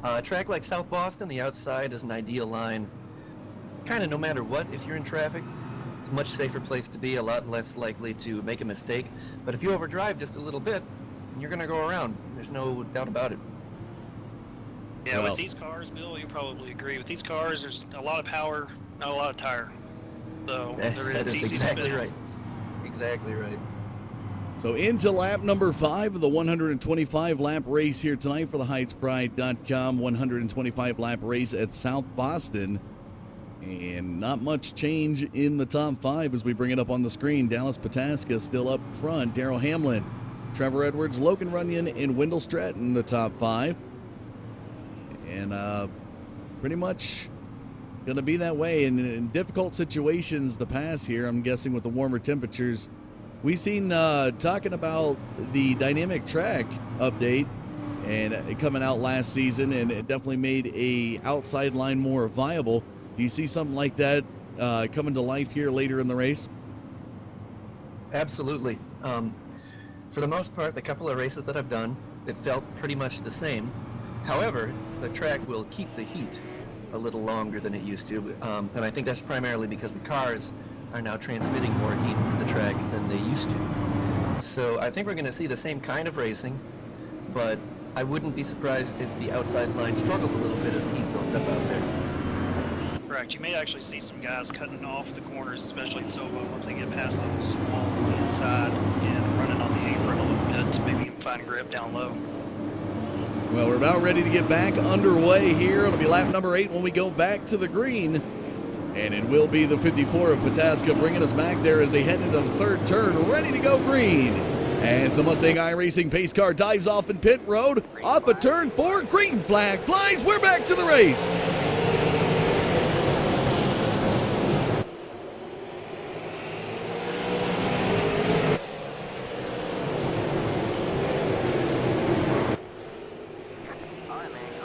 A track like South Boston, the outside is an ideal line. Kind of no matter what, if you're in traffic, it's a much safer place to be, a lot less likely to make a mistake. But if you overdrive just a little bit, you're going to go around. There's no doubt about it. Yeah, well, with these cars, Bill, you probably agree. With these cars, there's a lot of power, not a lot of tire. So that's easy exactly to spin. right. Exactly right. So into lap number 5 of the 125-lap race here tonight for the HeightsPride.com 125-lap race at South Boston. And not much change in the top 5 as we bring it up on the screen. Dallas Pataska still up front. Darrell Hamlin, Trevor Edwards, Logan Runyon, and Wendell Stratton the top 5. And pretty much going to be that way in difficult situations to pass here, I'm guessing, with the warmer temperatures. We've seen talking about the dynamic track update and coming out last season, and it definitely made a outside line more viable. Do you see something like that coming to life here later in the race? Absolutely. For the most part, the couple of races that I've done, it felt pretty much the same. However, the track will keep the heat a little longer than it used to, and I think that's primarily because the cars are now transmitting more heat to the track than they used to. So I think we're going to see the same kind of racing, but I wouldn't be surprised if the outside line struggles a little bit as the heat builds up out there. Correct. You may actually see some guys cutting off the corners, especially in Sobo, once they get past those walls on the inside and running on the apron a little bit to maybe find grip down low. Well, we're about ready to get back underway here. It'll be lap number 8 when we go back to the green. And it will be the 54 of Pataska bringing us back there as they head into the third turn, ready to go green. As the Mustang iRacing pace car dives off in pit road, off a turn 4, green flag flies. We're back to the race.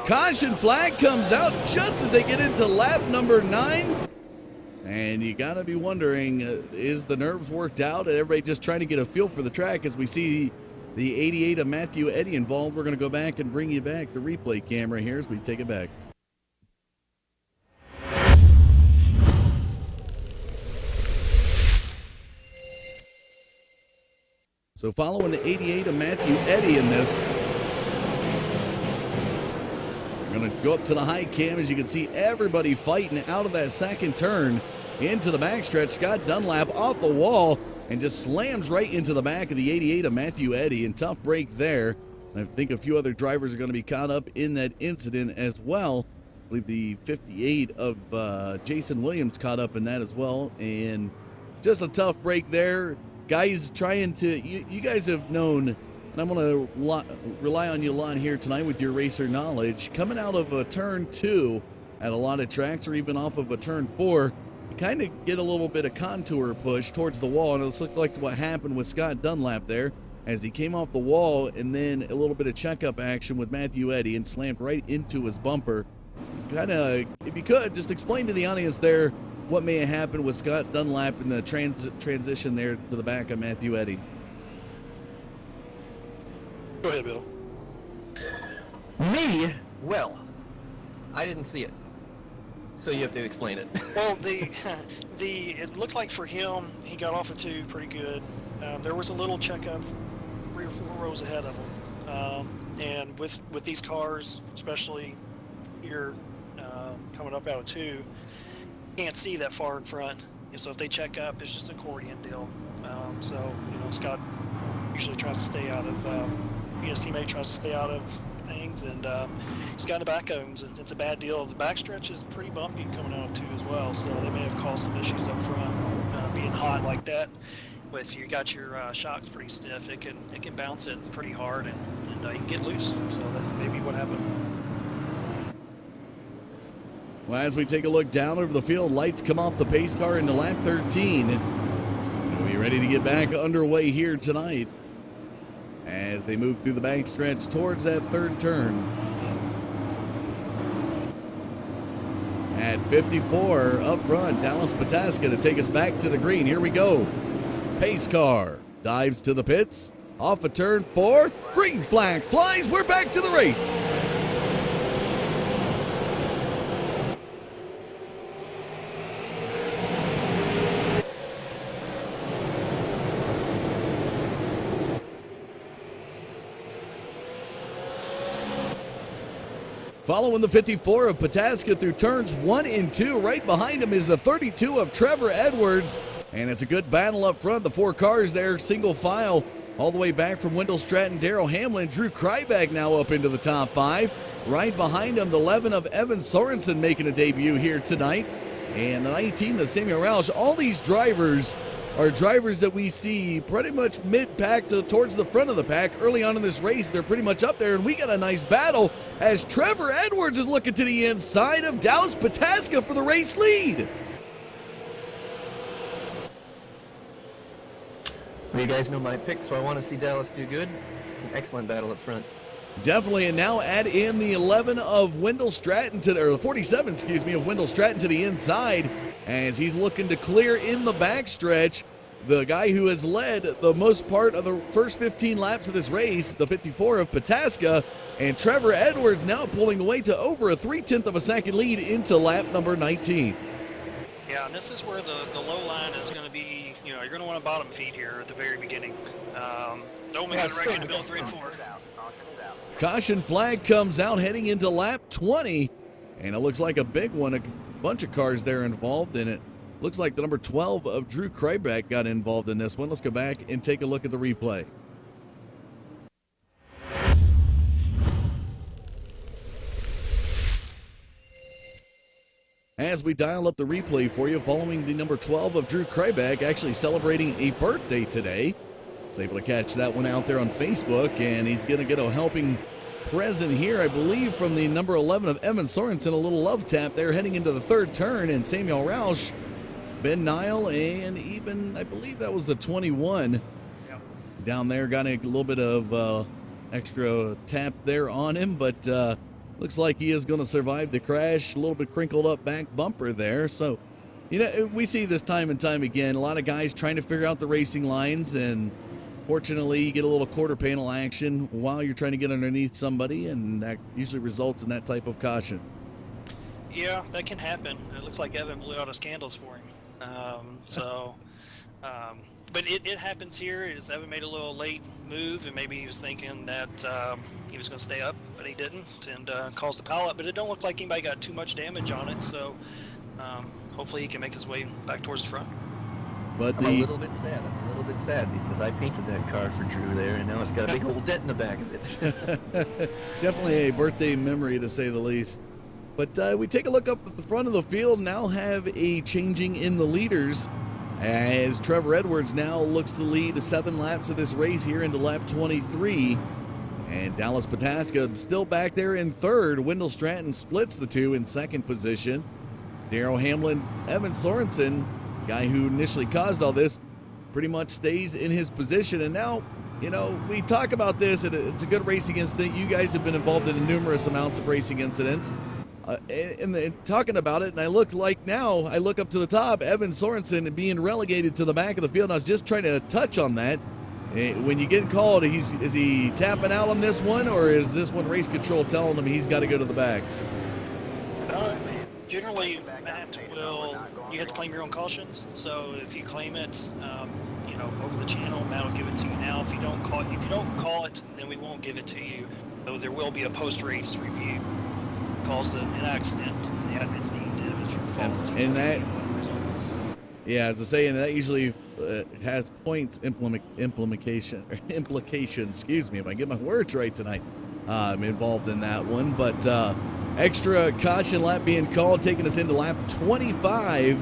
Caution flag comes out just as they get into lap number 9. And you got to be wondering, is the nerves worked out? Everybody just trying to get a feel for the track as we see the 88 of Matthew Eddy involved. We're going to go back and bring you back the replay camera here as we take it back. So following the 88 of Matthew Eddy in this, we're going to go up to the high cam as you can see everybody fighting out of that second turn into the backstretch. Scott Dunlap off the wall and just slams right into the back of the 88 of Matthew Eddy, and tough break there. I think a few other drivers are going to be caught up in that incident as well. I believe the 58 of Jason Williams caught up in that as well, and just a tough break there. Guys trying to, you guys have known, and I'm going to rely on you a lot here tonight with your racer knowledge. Coming out of a turn 2 at a lot of tracks, or even off of a turn 4, you kind of get a little bit of contour push towards the wall, and it looks like what happened with Scott Dunlap there as he came off the wall, and then a little bit of checkup action with Matthew Eddy and slammed right into his bumper. Kind of, if you could, just explain to the audience there what may have happened with Scott Dunlap in the transition there to the back of Matthew Eddy. Go ahead, Bill. Me? Well, I didn't see it, so you have to explain it. Well, it looked like for him, he got off of 2 pretty good. There was a little checkup 3 or 4 rows ahead of him, and with these cars, especially here coming up out of 2, can't see that far in front. So if they check up, it's just an accordion deal. So Scott usually tries to stay out of. His teammate tries to stay out of things, and he's got in the back of him. It's a bad deal. The backstretch is pretty bumpy coming out of 2 as well, so they may have caused some issues up front. Being hot like that, if you got your shocks pretty stiff, it can bounce it pretty hard, and you can get loose. So that's maybe what happened. Well, as we take a look down over the field, lights come off the pace car into lap 13. We'll be ready to get back underway here tonight as they move through the backstretch towards that third turn. At 54 up front, Dallas Pataska to take us back to the green. Here we go. Pace car dives to the pits. Off a turn 4. Green flag flies. We're back to the race. Following the 54 of Pataska through turns 1 and 2. Right behind him is the 32 of Trevor Edwards. And it's a good battle up front. The 4 cars there, single file, all the way back from Wendell Stratton, Darrell Hamlin. Drew Kryback now up into the top 5. Right behind him, the 11 of Evan Sorensen making a debut here tonight. And the 19 of Samuel Roush. All these drivers are drivers that we see pretty much mid-pack to towards the front of the pack. Early on in this race, they're pretty much up there, and we got a nice battle as Trevor Edwards is looking to the inside of Dallas Pataska for the race lead. Well, you guys know my pick, so I want to see Dallas do good. It's an excellent battle up front. Definitely, and now add in the 11 of Wendell Stratton or the 47, excuse me, of Wendell Stratton to the inside as he's looking to clear in the backstretch. The guy who has led the most part of the first 15 laps of this race, the 54 of Pataska, and Trevor Edwards now pulling away to over a 0.3 of a second lead into lap number 19. Yeah, and this is where the low line is going to be, you're going to want a bottom feed here at the very beginning. Don't make it right in the middle 3 and 4. Caution flag comes out heading into lap 20, and it looks like a big one. A bunch of cars there involved in it. Looks like the number 12 of Drew Kryback got involved in this one. Let's go back and take a look at the replay. As we dial up the replay for you, following the number 12 of Drew Kryback, actually celebrating a birthday today. Was able to catch that one out there on Facebook, and he's going to get a helping present here, I believe, from the number 11 of Evan Sorensen. A little love tap there heading into the 3rd turn, and Samuel Roush, Ben Nile, and even, I believe that was the 21 down there. Got a little bit of extra tap there on him, but looks like he is going to survive the crash. A little bit crinkled up back bumper there. So, we see this time and time again. A lot of guys trying to figure out the racing lines, and fortunately, you get a little quarter panel action while you're trying to get underneath somebody, and that usually results in that type of caution. Yeah, that can happen. It looks like Evan blew out his candles for him. But it happens here. Is Evan made a little late move, and maybe he was thinking that he was going to stay up, but he didn't, and caused the pile up. But it don't look like anybody got too much damage on it, so hopefully he can make his way back towards the front. But I'm a little bit sad because I painted that car for Drew there, and now it's got a big old dent in the back of it. Definitely a birthday memory, to say the least. But we take a look up at the front of the field, now have a changing in the leaders, as Trevor Edwards now looks to lead 7 laps of this race here into lap 23. And Dallas Pataska still back there in 3rd. Wendell Stratton splits the 2 in 2nd position. Darrell Hamlin, Evan Sorensen, guy who initially caused all this, pretty much stays in his position. And now, we talk about this, and it's a good racing incident. You guys have been involved in numerous amounts of racing incidents. And talking about it, and I look up to the top, Evan Sorensen being relegated to the back of the field, and I was just trying to touch on that. When you get called, is he tapping out on this one, or is this one race control telling him he's got to go to the back? Generally, Matt you have to claim your own cautions. So if you claim it, over the channel, Matt will give it to you now. If you don't call it, then we won't give it to you. So there will be a post-race review. Caused an accident, and the admin's deemed it was your fault. And that, yeah, as I say, and that usually has points implications. Excuse me if I get my words right tonight. I'm involved in that one, but extra caution lap being called, taking us into lap 25,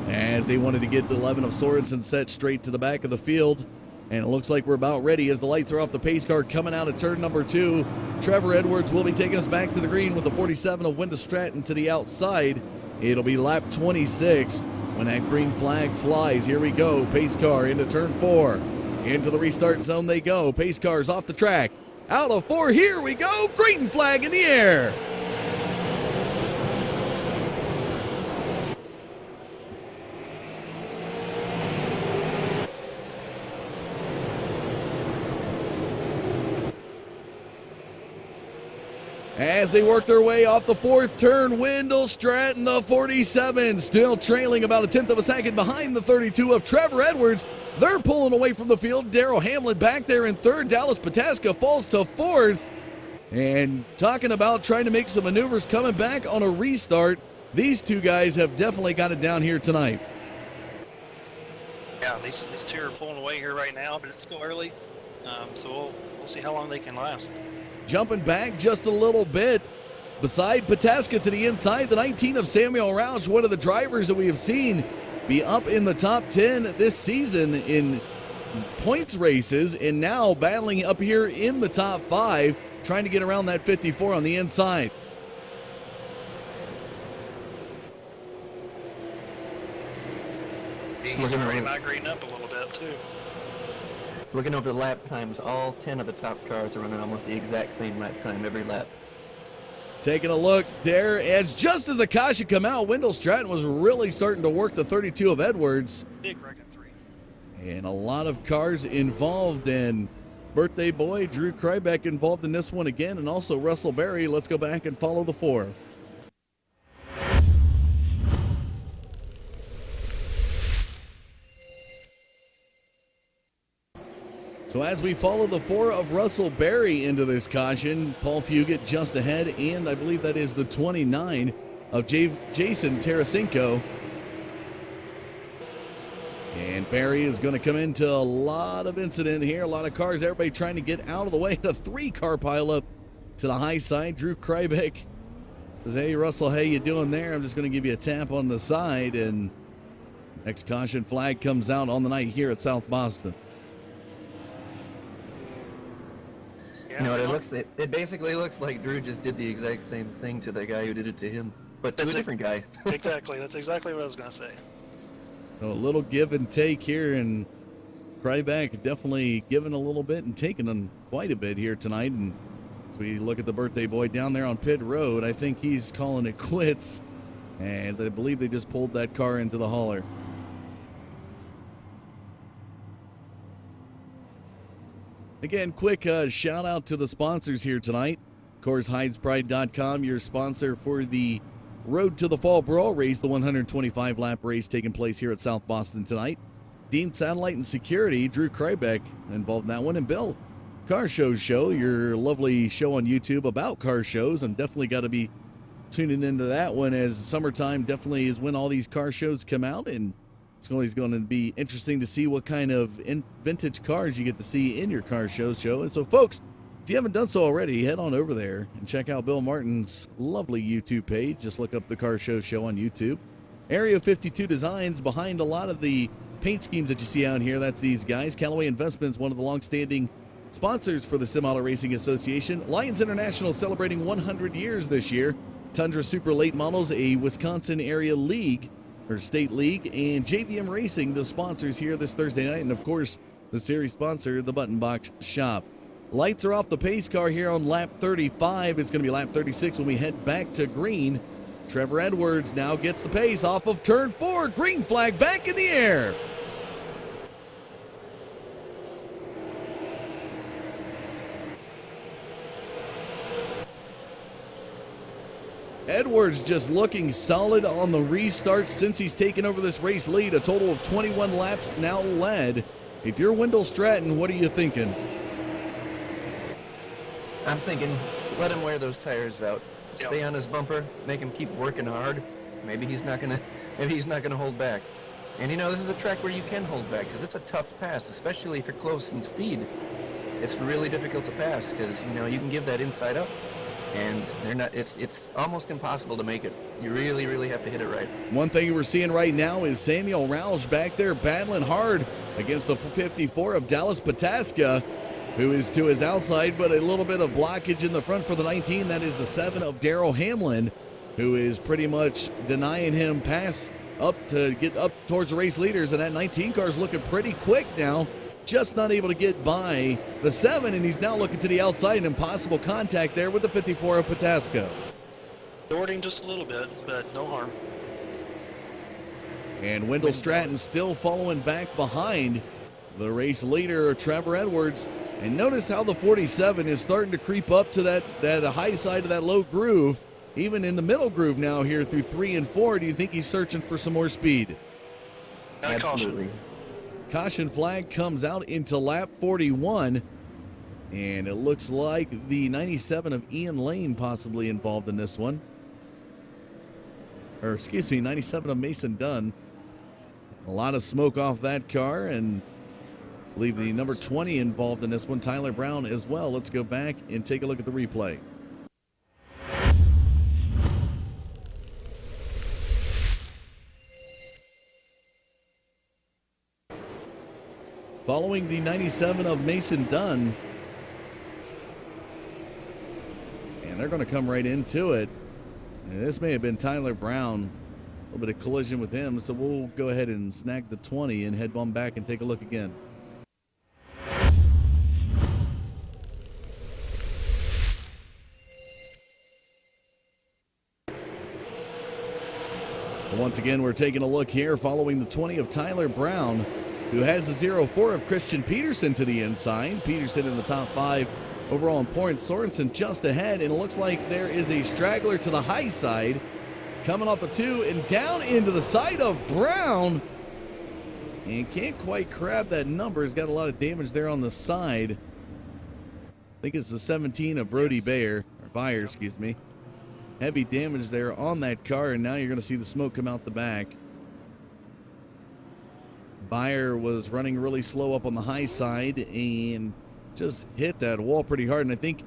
as they wanted to get the 11 of Sorensen set straight to the back of the field. And it looks like we're about ready as the lights are off the pace car coming out of turn number 2. Trevor Edwards will be taking us back to the green with the 47 of Wendell Stratton to the outside. It'll be lap 26 when that green flag flies. Here we go. Pace car into turn 4. Into the restart zone they go. Pace cars off the track. Out of 4. Here we go. Green flag in the air. As they work their way off the 4th turn, Wendell Stratton, the 47, still trailing about a 1/10 of a second behind the 32 of Trevor Edwards. They're pulling away from the field. Darrell Hamlin back there in 3rd. Dallas Pataska falls to 4th. And talking about trying to make some maneuvers coming back on a restart, these two guys have definitely got it down here tonight. Yeah, these two are pulling away here right now, but it's still early. So we'll see how long they can last. Jumping back just a little bit, beside Pataska to the inside, the 19 of Samuel Roush, one of the drivers that we have seen be up in the top 10 this season in points races, and now battling up here in the top 5, trying to get around that 54 on the inside. He's already migrating up a little bit too. Looking over the lap times, all 10 of the top cars are running almost the exact same lap time every lap. Taking a look there, as just as the caution come out, Wendell Stratton was really starting to work the 32 of Edwards. Big wreck at 3. And a lot of cars involved, and birthday boy Drew Krybeck involved in this one again, and also Russell Berry. Let's go back and follow the 4. So as we follow the 4 of Russell Berry into this caution, Paul Fugit just ahead, and I believe that is the 29 of Jason Tarasenko. And Berry is going to come into a lot of incident here, a lot of cars, everybody trying to get out of the way. A 3-car pileup to the high side. Drew Krybeck says, hey, Russell, how you doing there? I'm just going to give you a tap on the side, and next caution flag comes out on the night here at South Boston. You know what it basically looks like Drew just did the exact same thing to the guy who did it to him, but to a different guy. Exactly. That's exactly what I was going to say. So a little give and take here, and Krybeck definitely giving a little bit and taking them quite a bit here tonight. And as we look at the birthday boy down there on pit road, I think he's calling it quits, as I believe they just pulled that car into the hauler. Again, quick shout out to the sponsors here tonight. Of course, HydesPride.com, your sponsor for the Road to the Fall Brawl race, the 125 lap race taking place here at South Boston tonight. Dean Satellite and Security, Drew Krybeck involved in that one, and Bill Car Shows Show, your lovely show on YouTube about car shows. I'm definitely got to be tuning into that one, as summertime definitely is when all these car shows come out, and it's always going to be interesting to see what kind of vintage cars you get to see in your car show. And so, folks, if you haven't done so already, head on over there and check out Bill Martin's lovely YouTube page. Just look up the Car Show on YouTube. Area 52 Designs behind a lot of the paint schemes that you see out here. That's these guys. Callaway Investments, one of the long-standing sponsors for the Sim Auto Racing Association. Lions International celebrating 100 years this year. Tundra Super Late Models, a Wisconsin area league, or state league, and JVM Racing, the sponsors here this Thursday night, and of course the series sponsor, the Button Box Shop. Lights are off the pace car here on lap 35. It's going to be lap 36 when we head back to green. Trevor Edwards now gets the pace off of turn 4. Green flag back in the air. Edwards just looking solid on the restart since he's taken over this race lead. A total of 21 laps now led. If you're Wendell Stratton, what are you thinking? I'm thinking, let him wear those tires out. Stay on his bumper, make him keep working hard. Maybe he's not gonna hold back. And you know, this is a track where you can hold back, because it's a tough pass, especially if you're close in speed. It's really difficult to pass, because you know you can give that inside up, and it's almost impossible to make it. You really have to hit it right. One thing we're seeing right now is Samuel Roush back there battling hard against the 54 of Dallas Pataska, who is to his outside, but a little bit of blockage in the front for the 19. That is the 7 of Darrell Hamlin, who is pretty much denying him pass up to get up towards the race leaders. And that 19 car is looking pretty quick now, just not able to get by the 7, and he's now looking to the outside, and impossible contact there with the 54 of Pataska. Shorting just a little bit, but no harm. And Wendell Stratton still following back behind the race leader, Trevor Edwards. And notice how the 47 is starting to creep up to that high side of that low groove, even in the middle groove now here through 3 and 4. Do you think he's searching for some more speed? Absolutely. Caution flag comes out into lap 41. And it looks like the 97 of Ian Lane possibly involved in this one. Or, excuse me, 97 of Mason Dunn. A lot of smoke off that car, and I believe the number 20 involved in this one, Tyler Brown, as well. Let's go back and take a look at the replay. Following the 97 of Mason Dunn. And they're going to come right into it. And this may have been Tyler Brown. A little bit of collision with him. So we'll go ahead and snag the 20 and head on back and take a look again. So once again, we're taking a look here following the 20 of Tyler Brown, who has the 0-4 of Christian Peterson to the inside. Peterson in the top 5 overall in points. Sorensen just ahead, and it looks like there is a straggler to the high side coming off the 2 and down into the side of Brown. And can't quite grab that number. He's got a lot of damage there on the side. I think it's the 17 of Brody Bayer, or Bayer, excuse me. Heavy damage there on that car, and now you're going to see the smoke come out the back. Bayer was running really slow up on the high side and just hit that wall pretty hard. And I think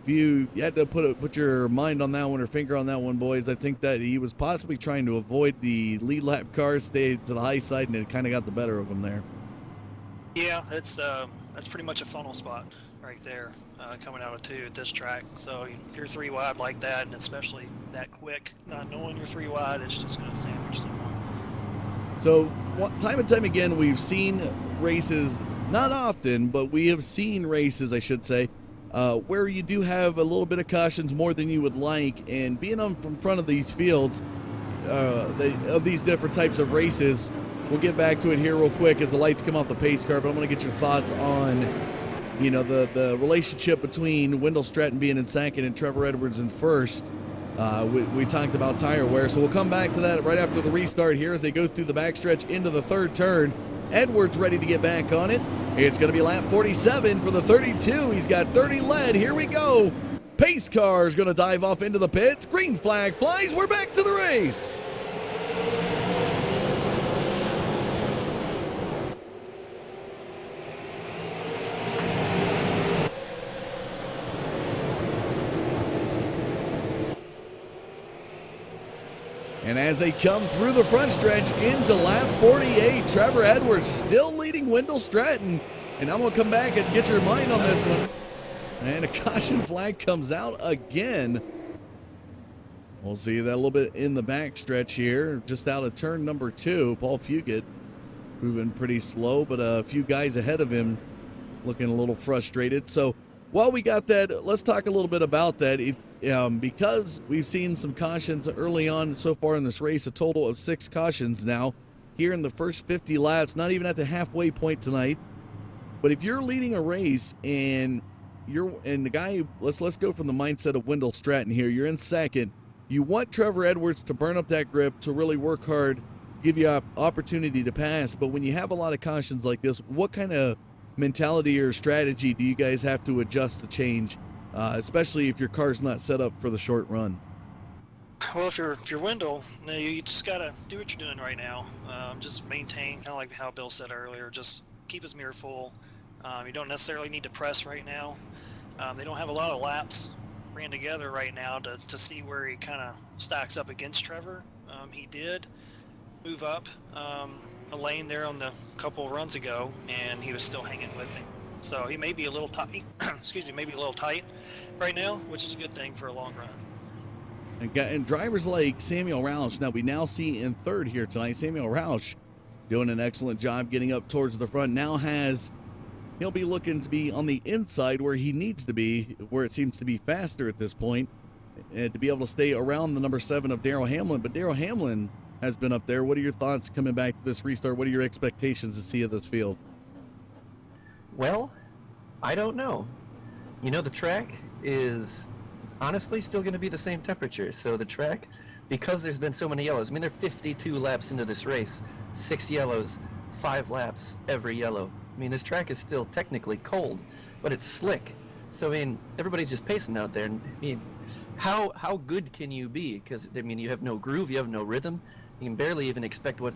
if you had to put your mind on that one or finger on that one, boys, I think that he was possibly trying to avoid the lead lap car, stayed to the high side, and it kind of got the better of him there. Yeah, that's pretty much a funnel spot right there, coming out of 2 at this track. So you're 3 wide like that, and especially that quick, not knowing you're 3 wide, it's just going to sandwich someone. So time and time again, we've seen races, not often, but we have seen races, I should say, where you do have a little bit of cautions more than you would like, and being on from front of these fields, of these different types of races, we'll get back to it here real quick as the lights come off the pace car, but I'm going to get your thoughts on, you know, the relationship between Wendell Stratton being in second and Trevor Edwards in first. We talked about tire wear, so we'll come back to that right after the restart here as they go through the backstretch into the 3rd turn. Edwards ready to get back on it. It's going to be lap 47 for the 32. He's got 30 lead. Here we go. Pace car is going to dive off into the pits. Green flag flies. We're back to the race. And as they come through the front stretch into lap 48, Trevor Edwards still leading Wendell Stratton. And I'm going to come back and get your mind on this one. And a caution flag comes out again. We'll see that a little bit in the back stretch here, just out of turn number 2. Paul Fugit moving pretty slow, but a few guys ahead of him looking a little frustrated. So while we got that, let's talk a little bit about that. Because we've seen some cautions early on so far in this race, a total of 6 cautions now here in the first 50 laps, not even at the halfway point tonight. But if you're leading a race and the guy, let's go from the mindset of Wendell Stratton here. You're in second. You want Trevor Edwards to burn up that grip, to really work hard, give you an opportunity to pass. But when you have a lot of cautions like this, what kind of mentality or strategy do you guys have to adjust to change, especially if your car's not set up for the short run? Well, if you're Wendell, you just gotta do what you're doing right now. Just maintain, kind of like how Bill said earlier. Just keep his mirror full. You don't necessarily need to press right now. They don't have a lot of laps ran together right now to see where he kind of stacks up against Trevor. He did move up a lane there on the couple runs ago, and he was still hanging with him. So he may be a little tight. Excuse me, maybe a little tight right now, which is a good thing for a long run. And drivers like Samuel Roush, now we now see in third here tonight, Samuel Roush doing an excellent job getting up towards the front. He'll be looking to be on the inside where he needs to be, where it seems to be faster at this point, and to be able to stay around the number 7 of Darrell Hamlin. But Darrell Hamlin has been up there. What are your thoughts coming back to this restart? What are your expectations to see of this field? Well, I don't know. You know, the track is honestly still going to be the same temperature. So the track, because there's been so many yellows, I mean, they're 52 laps into this race, 6 yellows, 5 laps every yellow. I mean, this track is still technically cold. but it's slick. So I mean, everybody's just pacing out there. And I mean, how good can you be? Because I mean, you have no groove, you have no rhythm. You can barely even expect what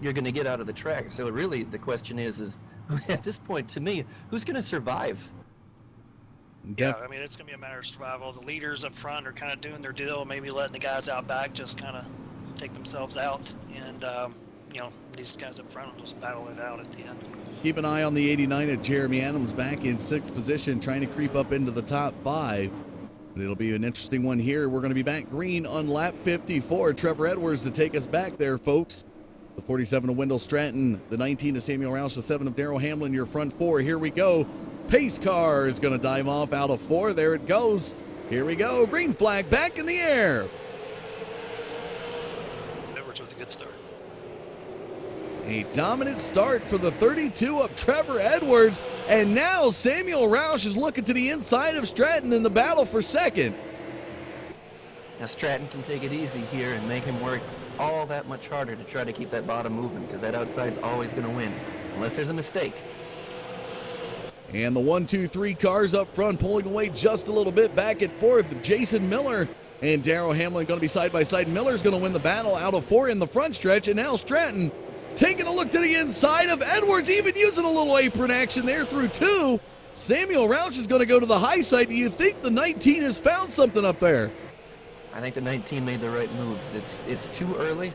you're going to get out of the track. So really, the question is at this point, to me, who's going to survive? Yeah, I mean, it's going to be a matter of survival. The leaders up front are kind of doing their deal, maybe letting the guys out back just kind of take themselves out. And, you know, these guys up front will just battle it out at the end. Keep an eye on the 89 at Jeremy Adams back in 6th position, trying to creep up into the top 5. But it'll be an interesting one here. We're going to be back green on lap 54. Trevor Edwards to take us back there, folks. The 47 of Wendell Stratton, the 19 of Samuel Roush, the 7 of Darrell Hamlin, your front 4. Here we go. Pace car is going to dive off out of 4. There it goes. Here we go. Green flag back in the air. Edwards with a good start. A dominant start for the 32 of Trevor Edwards. And now Samuel Roush is looking to the inside of Stratton in the battle for second. Now Stratton can take it easy here and make him work all that much harder to try to keep that bottom moving, because that outside's always going to win, unless there's a mistake. And the 1, 2, 3 cars up front pulling away just a little bit. Back at 4th, Jason Miller and Darrell Hamlin going to be side by side. Miller's going to win the battle out of 4 in the front stretch. And now Stratton taking a look to the inside of Edwards, even using a little apron action there through 2. Samuel Roush is going to go to the high side. Do you think the 19 has found something up there? I think the 19 made the right move. It's too early.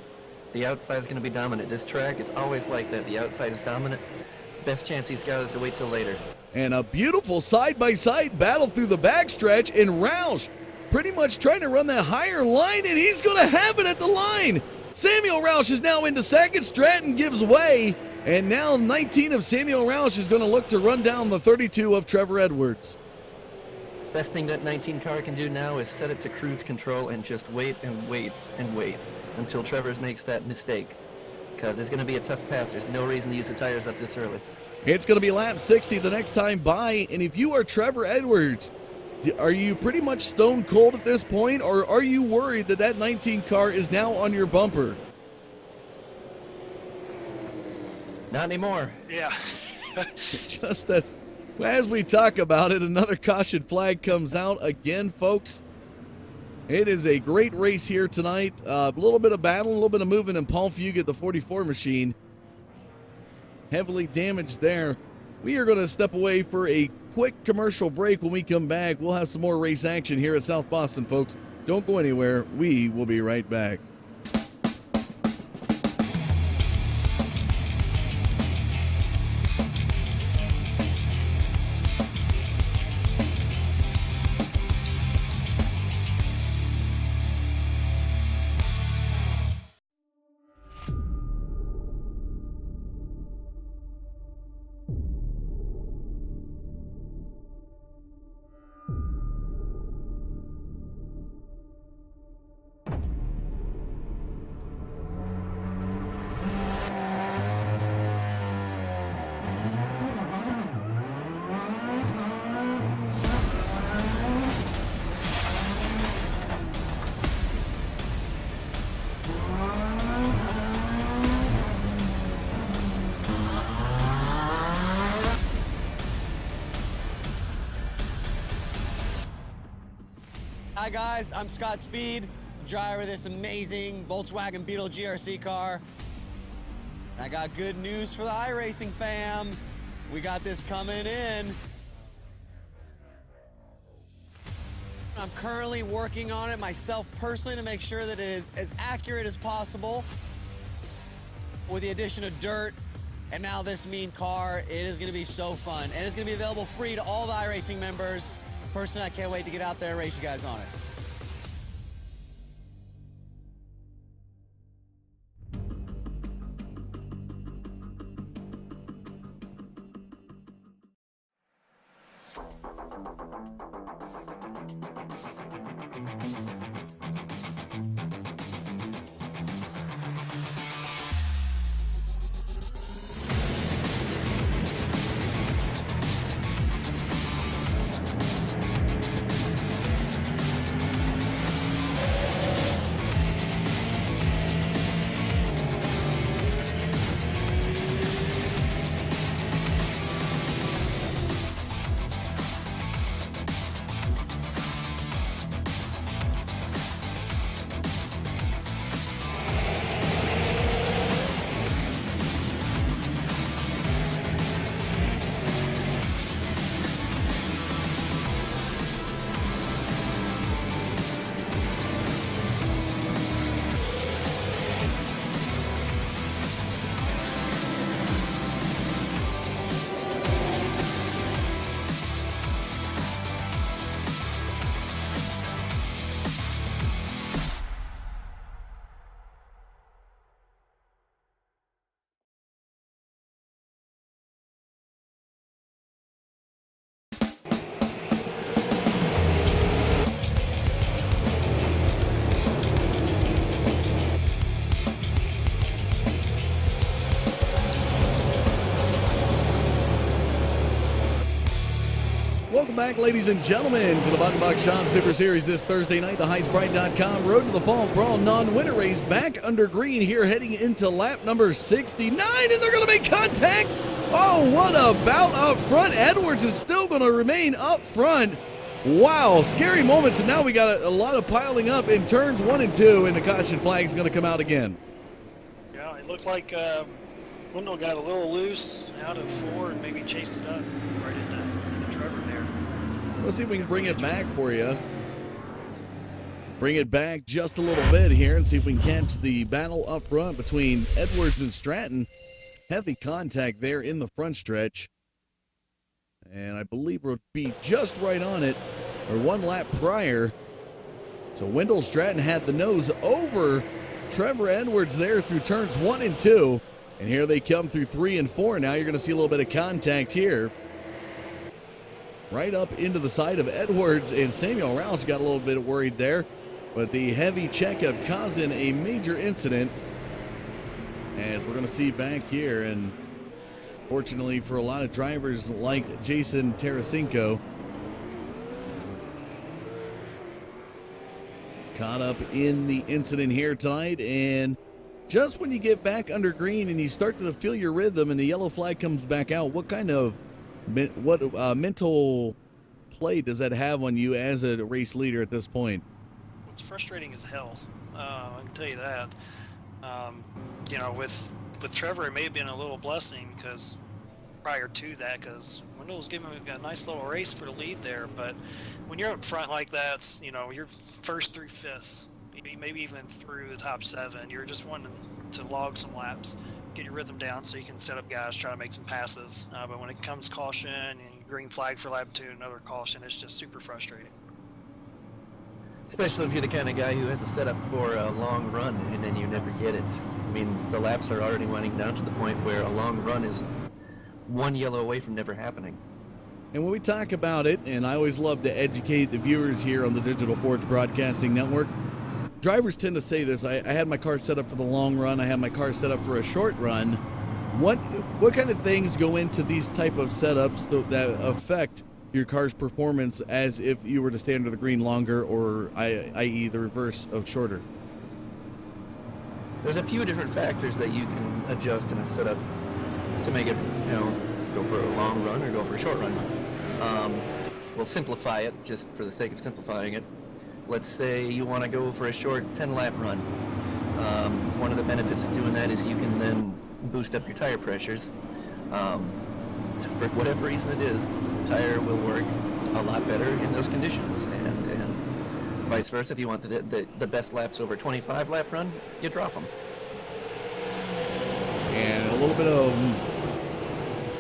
The outside is going to be dominant. This track, it's always like that. The outside is dominant. Best chance he's got is to wait till later. And a beautiful side-by-side battle through the backstretch, and Roush pretty much trying to run that higher line, and he's going to have it at the line. Samuel Roush is now into second. Stratton gives way, and now 19 of Samuel Roush is going to look to run down the 32 of Trevor Edwards. Best thing that 19 car can do now is set it to cruise control and just wait and wait and wait until Trevor's makes that mistake, because it's going to be a tough pass. There's no reason to use the tires up this early. It's going to be lap 60 the next time by, and if you are Trevor Edwards, are you pretty much stone cold at this point, or are you worried that that 19 car is now on your bumper? Not anymore. Yeah. Just as we talk about it, another caution flag comes out again, folks. It is a great race here tonight. A little bit of battle, a little bit of movement, and Paul Fugit, the 44 machine, heavily damaged there. We are going to step away for a quick commercial break. When we come back, we'll have some more race action here at South Boston, folks. Don't go anywhere. We will be right back. Hi guys, I'm Scott Speed, driver of this amazing Volkswagen Beetle GRC car. I got good news for the iRacing fam. We got this coming in. I'm currently working on it myself personally to make sure that it is as accurate as possible. With the addition of dirt and now this mean car, it is going to be so fun. And it's going to be available free to all the iRacing members. Personally, I can't wait to get out there and race you guys on it. back, ladies and gentlemen, to the Button Buck Shop Super Series this Thursday night. The HeightsBright.com Road to the Fall Brawl non-winner race back under green here, heading into lap number 69, and they're going to make contact. Oh, what a bout up front. Edwards is still going to remain up front. Wow, scary moments, and now we got a lot of piling up in turns 1 and 2, and the caution flag is going to come out again. Yeah, it looked like Wendell got a little loose out of 4 and maybe chased it up right into Trevor there. Let's see if we can bring it back for you. Bring it back just a little bit here and see if we can catch the battle up front between Edwards and Stratton. Heavy contact there in the front stretch. And I believe we'll be just right on it, or 1 lap prior. So Wendell Stratton had the nose over Trevor Edwards there through turns 1 and 2. And here they come through 3 and 4. Now you're going to see a little bit of contact here. Right up into the side of Edwards, and Samuel Rouse got a little bit worried there. But the heavy checkup causing a major incident, as we're going to see back here. And fortunately for a lot of drivers like Jason Tarasenko, caught up in the incident here tonight. And just when you get back under green and you start to feel your rhythm and the yellow flag comes back out, what kind of mental play does that have on you as a race leader at this point? It's frustrating as hell. I can tell you that. You know, with Trevor, it may have been a little blessing because prior to that, because Wendell was giving him a nice little race for the lead there. But when you're up front like that, you know, you're first through 5th, maybe even through the top 7. You're just wanting to log some laps, get your rhythm down so you can set up guys, try to make some passes. But when it comes caution and green flag for lap 2, another caution, it's just super frustrating. Especially if you're the kind of guy who has a setup for a long run and then you never get it. I mean, the laps are already winding down to the point where a long run is 1 yellow away from never happening. And when we talk about it, and I always love to educate the viewers here on the Digital Forge Broadcasting Network, drivers tend to say this: I had my car set up for the long run, I had my car set up for a short run. What kind of things go into these type of setups that affect your car's performance as if you were to stay under the green longer, or i.e. the reverse of shorter? There's a few different factors that you can adjust in a setup to make it, you know, go for a long run or go for a short run. We'll simplify it just for the sake of simplifying it. Let's say you want to go for a short 10-lap run. One of the benefits of doing that is you can then boost up your tire pressures. For whatever reason it is, the tire will work a lot better in those conditions, and vice versa. If you want the best laps over a 25-lap run, you drop them. And a little bit of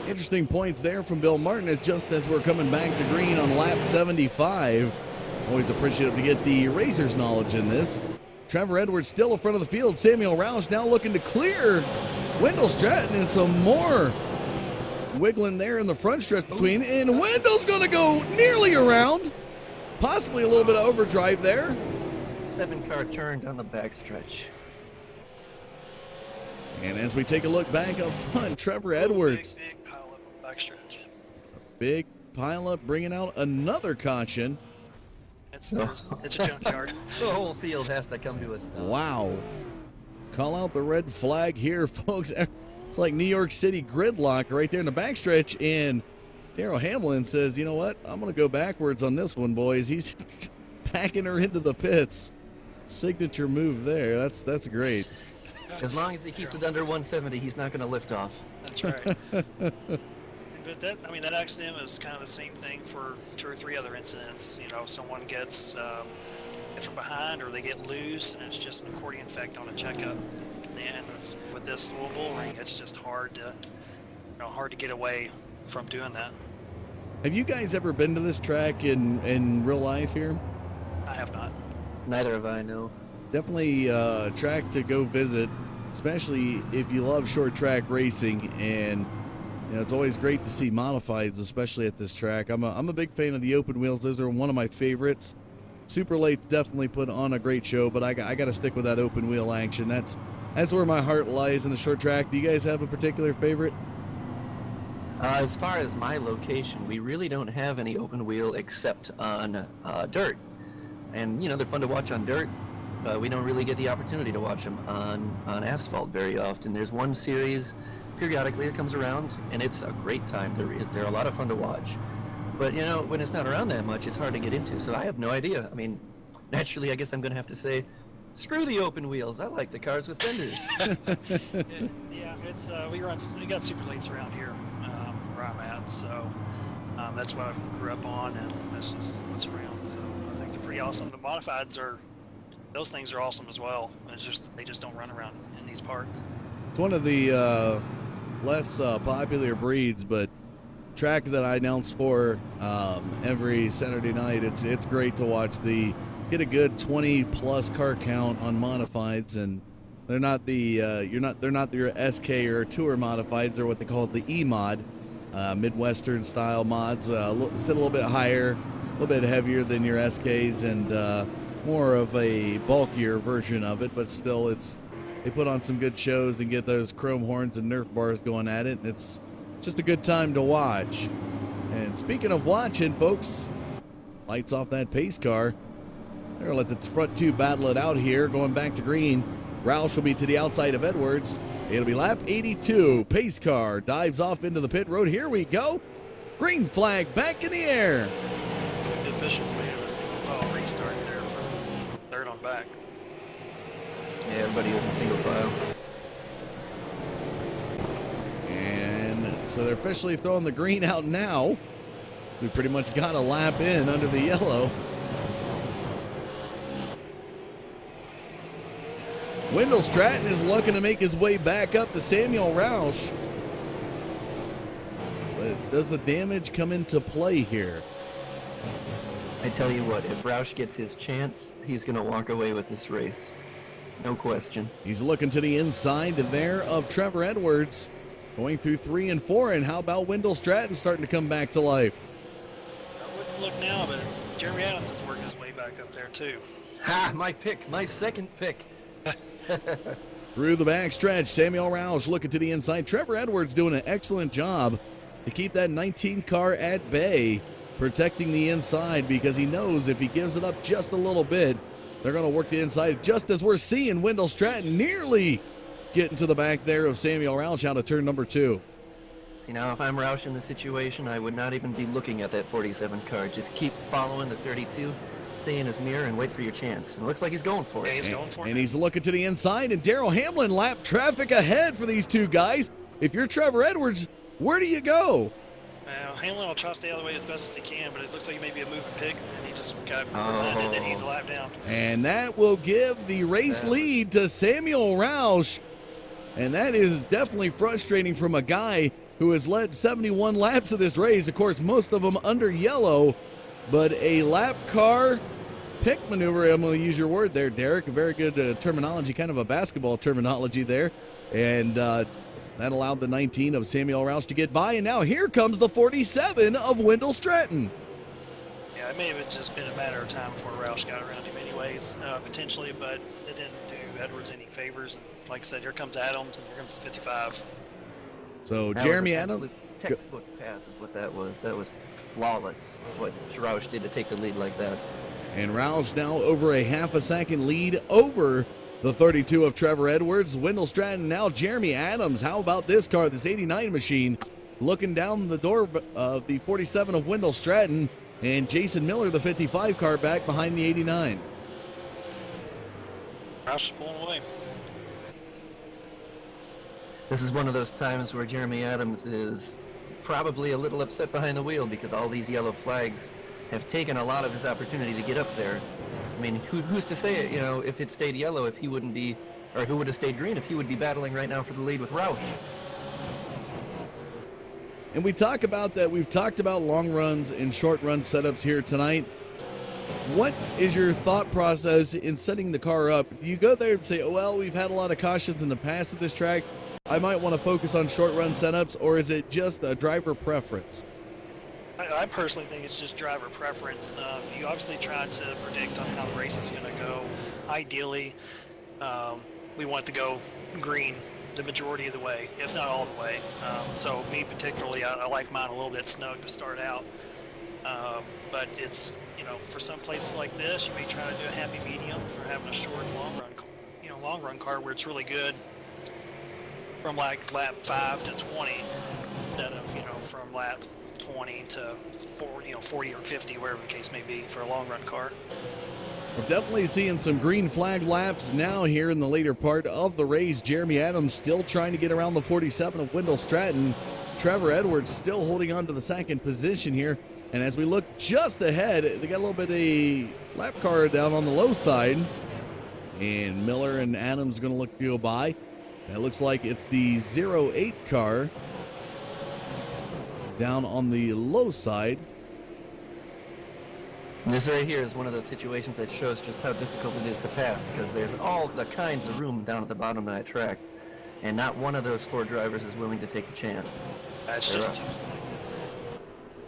interesting points there from Bill Martin just as we're coming back to green on lap 75. Always appreciative to get the racer's knowledge in this. Trevor Edwards still in front of the field. Samuel Rouse now looking to clear Wendell Stratton, and some more wiggling there in the front stretch between. And Wendell's going to go nearly around. Possibly a little bit of overdrive there. 7-car turn down the backstretch. And as we take a look back up front, Trevor Edwards. Big pile up on the backstretch. Big pileup bringing out another caution. It's a junkyard. The whole field has to come to a stop. Wow. Call out the red flag here, folks. It's like New York City gridlock right there in the backstretch. And Darrell Hamlin says, you know what? I'm going to go backwards on this one, boys. He's packing her into the pits. Signature move there. That's great. As long as he keeps it under 170, he's not going to lift off. That's right. But that accident was kind of the same thing for 2 or 3 other incidents. You know, someone gets hit from behind, or they get loose, and it's just an accordion effect on a checkup. And with this little bull ring, it's just hard to get away from doing that. Have you guys ever been to this track in real life here? I have not. Neither have I, no. Definitely a track to go visit, especially if you love short track racing. And you know, it's always great to see modifieds, especially at this track. I'm a big fan of the open wheels. Those are one of my favorites. Super Late's definitely put on a great show, but I got to stick with that open wheel action. That's where my heart lies in the short track. Do you guys have a particular favorite? As far as my location, we really don't have any open wheel except on dirt. And, you know, they're fun to watch on dirt, but we don't really get the opportunity to watch them on asphalt very often. There's one series periodically that comes around, and it's a great time. They're a lot of fun to watch. But, you know, when it's not around that much, it's hard to get into, so I have no idea. I mean, naturally, I guess I'm going to have to say, screw the open wheels. I like the cars with fenders. Yeah, it's we got super lates around here where I'm at, so that's what I grew up on, and that's just what's around. So I think they're pretty awesome. The modifieds those things are awesome as well. It's just they just don't run around in these parks. It's one of the less popular breeds, but track that I announce for every Saturday night. It's great to watch. Get a good 20+ car count on modifieds, and they're not they're not your SK or tour modifieds. They're what they call the E-mod, Midwestern style mods. Sit a little bit higher, a little bit heavier than your SKs, and more of a bulkier version of it. But still, they put on some good shows and get those chrome horns and Nerf bars going at it, and it's just a good time to watch. And speaking of watching, folks, lights off that pace car. They're going to let the front two battle it out here. Going back to green. Roush will be to the outside of Edwards. It'll be lap 82. Pace car dives off into the pit road. Here we go. Green flag back in the air. Looks like the officials may have a single file restart there for third on back. Yeah, everybody is in single file. And so they're officially throwing the green out now. We pretty much got a lap in under the yellow. Wendell Stratton is looking to make his way back up to Samuel Roush. But does the damage come into play here? I tell you what, if Roush gets his chance, he's going to walk away with this race. No question. He's looking to the inside there of Trevor Edwards, going through 3 and 4. And how about Wendell Stratton starting to come back to life? I wouldn't look now, but Jeremy Adams is working his way back up there too. Ha! My pick, my second pick. Through the backstretch, Samuel Roush looking to the inside. Trevor Edwards doing an excellent job to keep that 19 car at bay, protecting the inside, because he knows if he gives it up just a little bit, they're going to work the inside, just as we're seeing Wendell Stratton nearly getting to the back there of Samuel Roush out of turn number 2. See, now if I'm Roush in the situation, I would not even be looking at that 47 car. Just keep following the 32, stay in his mirror, and wait for your chance. And it looks like he's going for it. Yeah, he's going for it. And he's looking to the inside, and Darrell Hamlin lap traffic ahead for these two guys. If you're Trevor Edwards, where do you go? Hamlin will try to stay out of the way as best as he can, but it looks like he may be a moving pig, and he just got and then he's a lap down. And that will give the race lead to Samuel Roush. And that is definitely frustrating from a guy who has led 71 laps of this race. Of course, most of them under yellow, but a lap car pick maneuver. I'm going to use your word there, Derek. Very good terminology, kind of a basketball terminology there. And that allowed the 19 of Samuel Roush to get by. And now here comes the 47 of Wendell Stratton. Yeah, it may have just been a matter of time before Roush got around him anyways, potentially, but it didn't do Edwards any favors. And like I said, here comes Adams, and here comes the 55. So That Jeremy was an Adams. absolute textbook pass is what that was. That was flawless, what Roush did to take the lead like that. And Roush now over a half a second lead over the 32 of Trevor Edwards. Wendell Stratton, now Jeremy Adams. How about this car, this 89 machine, looking down the door of the 47 of Wendell Stratton, and Jason Miller, the 55 car, back behind the 89. Roush is pulling away. This is one of those times where Jeremy Adams is probably a little upset behind the wheel because all these yellow flags have taken a lot of his opportunity to get up there. I mean, who's to say it, you know, if it stayed yellow, if he wouldn't be, or who would have stayed green, if he would be battling right now for the lead with Roush. And we talk about that. We've talked about long runs and short run setups here tonight. What is your thought process in setting the car up? Do you go there and say, oh, well, we've had a lot of cautions in the past at this track, I might want to focus on short run setups, or is it just a driver preference? I personally think it's just driver preference. You obviously try to predict on how the race is going to go. Ideally, we want to go green the majority of the way, if not all the way. So me particularly, I like mine a little bit snug to start out. But it's, for some places like this, you may try to do a happy medium for having a short long run car where it's really good from like lap 5 to 20 instead of, from lap 20 to 40 or 50, wherever the case may be for a long run car. We're definitely seeing some green flag laps now here in the later part of the race. Jeremy Adams still trying to get around the 47 of Wendell Stratton. Trevor Edwards still holding on to the second position here. And as we look just ahead, they got a little bit of a lap car down on the low side. And Miller and Adams going to look to go by. It looks like it's the 08 car down on the low side. And this right here is one of those situations that shows just how difficult it is to pass, because there's all the kinds of room down at the bottom of that track, and not one of those 4 drivers is willing to take the chance. That's just too selective.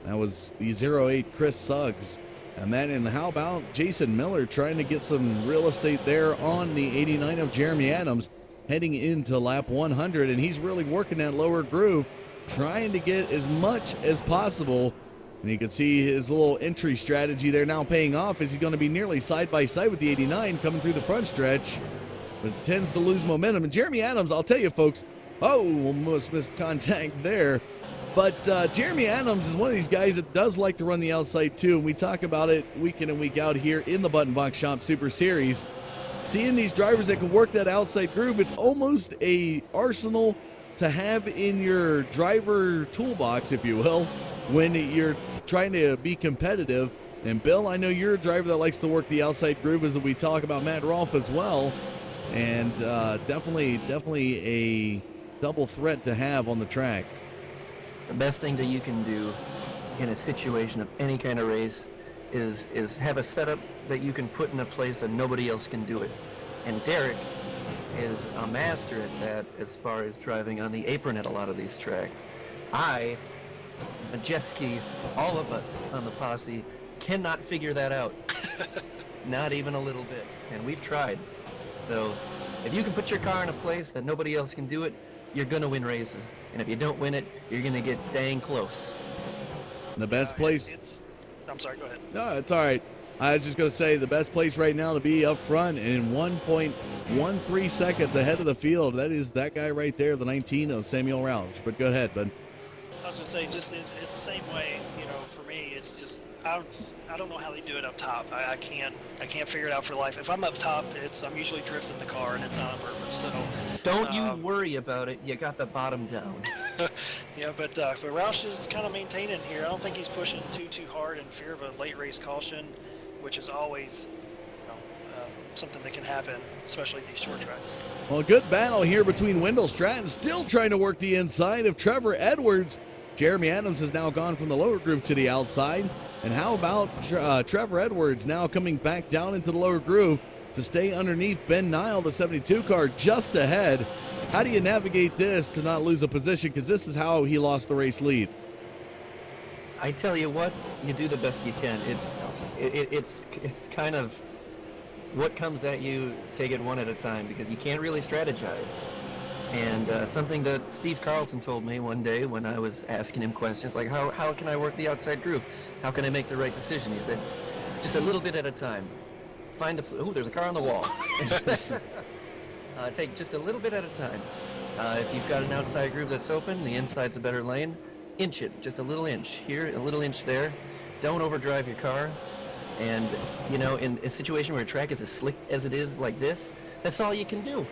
That was the 08 Chris Suggs. And how about Jason Miller trying to get some real estate there on the 89 of Jeremy Adams heading into lap 100, and he's really working that lower groove, trying to get as much as possible. And you can see his little entry strategy there now paying off, as he's going to be nearly side by side with the 89 coming through the front stretch, but tends to lose momentum. And Jeremy Adams, I'll tell you folks, almost missed contact there. But Jeremy Adams is one of these guys that does like to run the outside too, and we talk about it week in and week out here in the Button Box Shop Super Series. Seeing these drivers that can work that outside groove, it's almost a arsenal to have in your driver toolbox, if you will, when you're trying to be competitive. And Bill, I know you're a driver that likes to work the outside groove, as we talk about Matt Rolfe as well. And definitely a double threat to have on the track. The best thing that you can do in a situation of any kind of race is have a setup that you can put in a place that nobody else can do it. And Derek is a master at that as far as driving on the apron at a lot of these tracks. Majeski, all of us on the posse cannot figure that out. Not even a little bit. And we've tried. So if you can put your car in a place that nobody else can do it, you're going to win races. And if you don't win it, you're going to get dang close. The best place... I'm sorry, go ahead. No, it's all right. I was just going to say the best place right now to be up front and in 1.13 seconds ahead of the field. That is that guy right there, the 19 of Samuel Roush. But go ahead, bud. I was going to say, it's the same way, for me. It's just, I don't know how they do it up top. I can't figure it out for life. If I'm up top, I'm usually drifting the car, and it's not on purpose. So don't you worry about it. You got the bottom down. Yeah, but Roush is kind of maintaining here. I don't think he's pushing too hard in fear of a late race caution, which is always something that can happen, especially these short tracks. Well, good battle here between Wendell Stratton, still trying to work the inside of Trevor Edwards. Jeremy Adams has now gone from the lower groove to the outside. And how about Trevor Edwards now coming back down into the lower groove to stay underneath Ben Nile, the 72 car, just ahead. How do you navigate this to not lose a position? Because this is how he lost the race lead. I tell you what, you do the best you can. It's kind of what comes at you, take it one at a time, because you can't really strategize. And something that Steve Carlson told me one day when I was asking him questions like, how can I work the outside groove? How can I make the right decision? He said, just a little bit at a time. Find the, there's a car on the wall. Take just a little bit at a time. If you've got an outside groove that's open, the inside's a better lane, inch it, just a little inch here, a little inch there. Don't overdrive your car. And, in a situation where a track is as slick as it is like this, that's all you can do.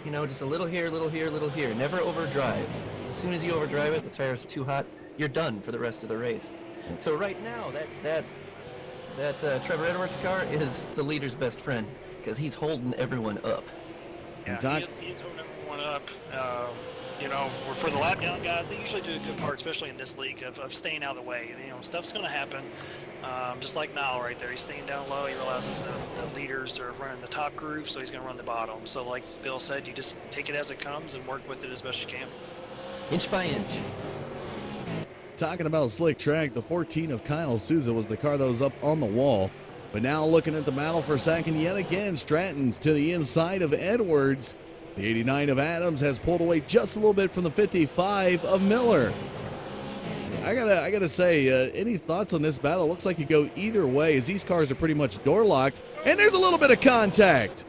Just a little here, little here, little here. Never overdrive. As soon as you overdrive it, the tire's too hot, you're done for the rest of the race. So right now, that Trevor Edwards car is the leader's best friend, because he's holding everyone up. Yeah, he's holding everyone up. For the lap down guys, they usually do a good part, especially in this league, of staying out of the way. Stuff's going to happen. Just like Nile right there, he's staying down low. He realizes the leaders are running the top groove, so he's going to run the bottom. So like Bill said, you just take it as it comes and work with it as best you can. Inch by inch. Talking about slick track, the 14 of Kyle Souza was the car that was up on the wall. But now looking at the battle for second yet again, Stratton's to the inside of Edwards. The 89 of Adams has pulled away just a little bit from the 55 of Miller. I gotta say, any thoughts on this battle? Looks like it go either way, as these cars are pretty much door locked, and there's a little bit of contact.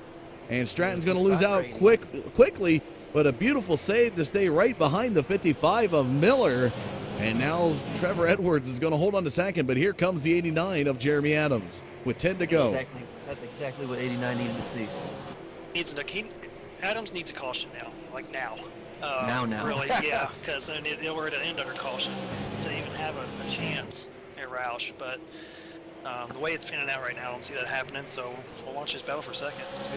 And Stratton's going to lose out quickly, but a beautiful save to stay right behind the 55 of Miller. And now Trevor Edwards is going to hold on to second, but here comes the 89 of Jeremy Adams with 10 to go. That's exactly what 89 needed to see. Adams needs a caution now, like now. Now. Really, yeah, because they were at an end under caution to even have a chance at Roush. But the way it's panning out right now, I don't see that happening. So we'll watch this battle for a second. It's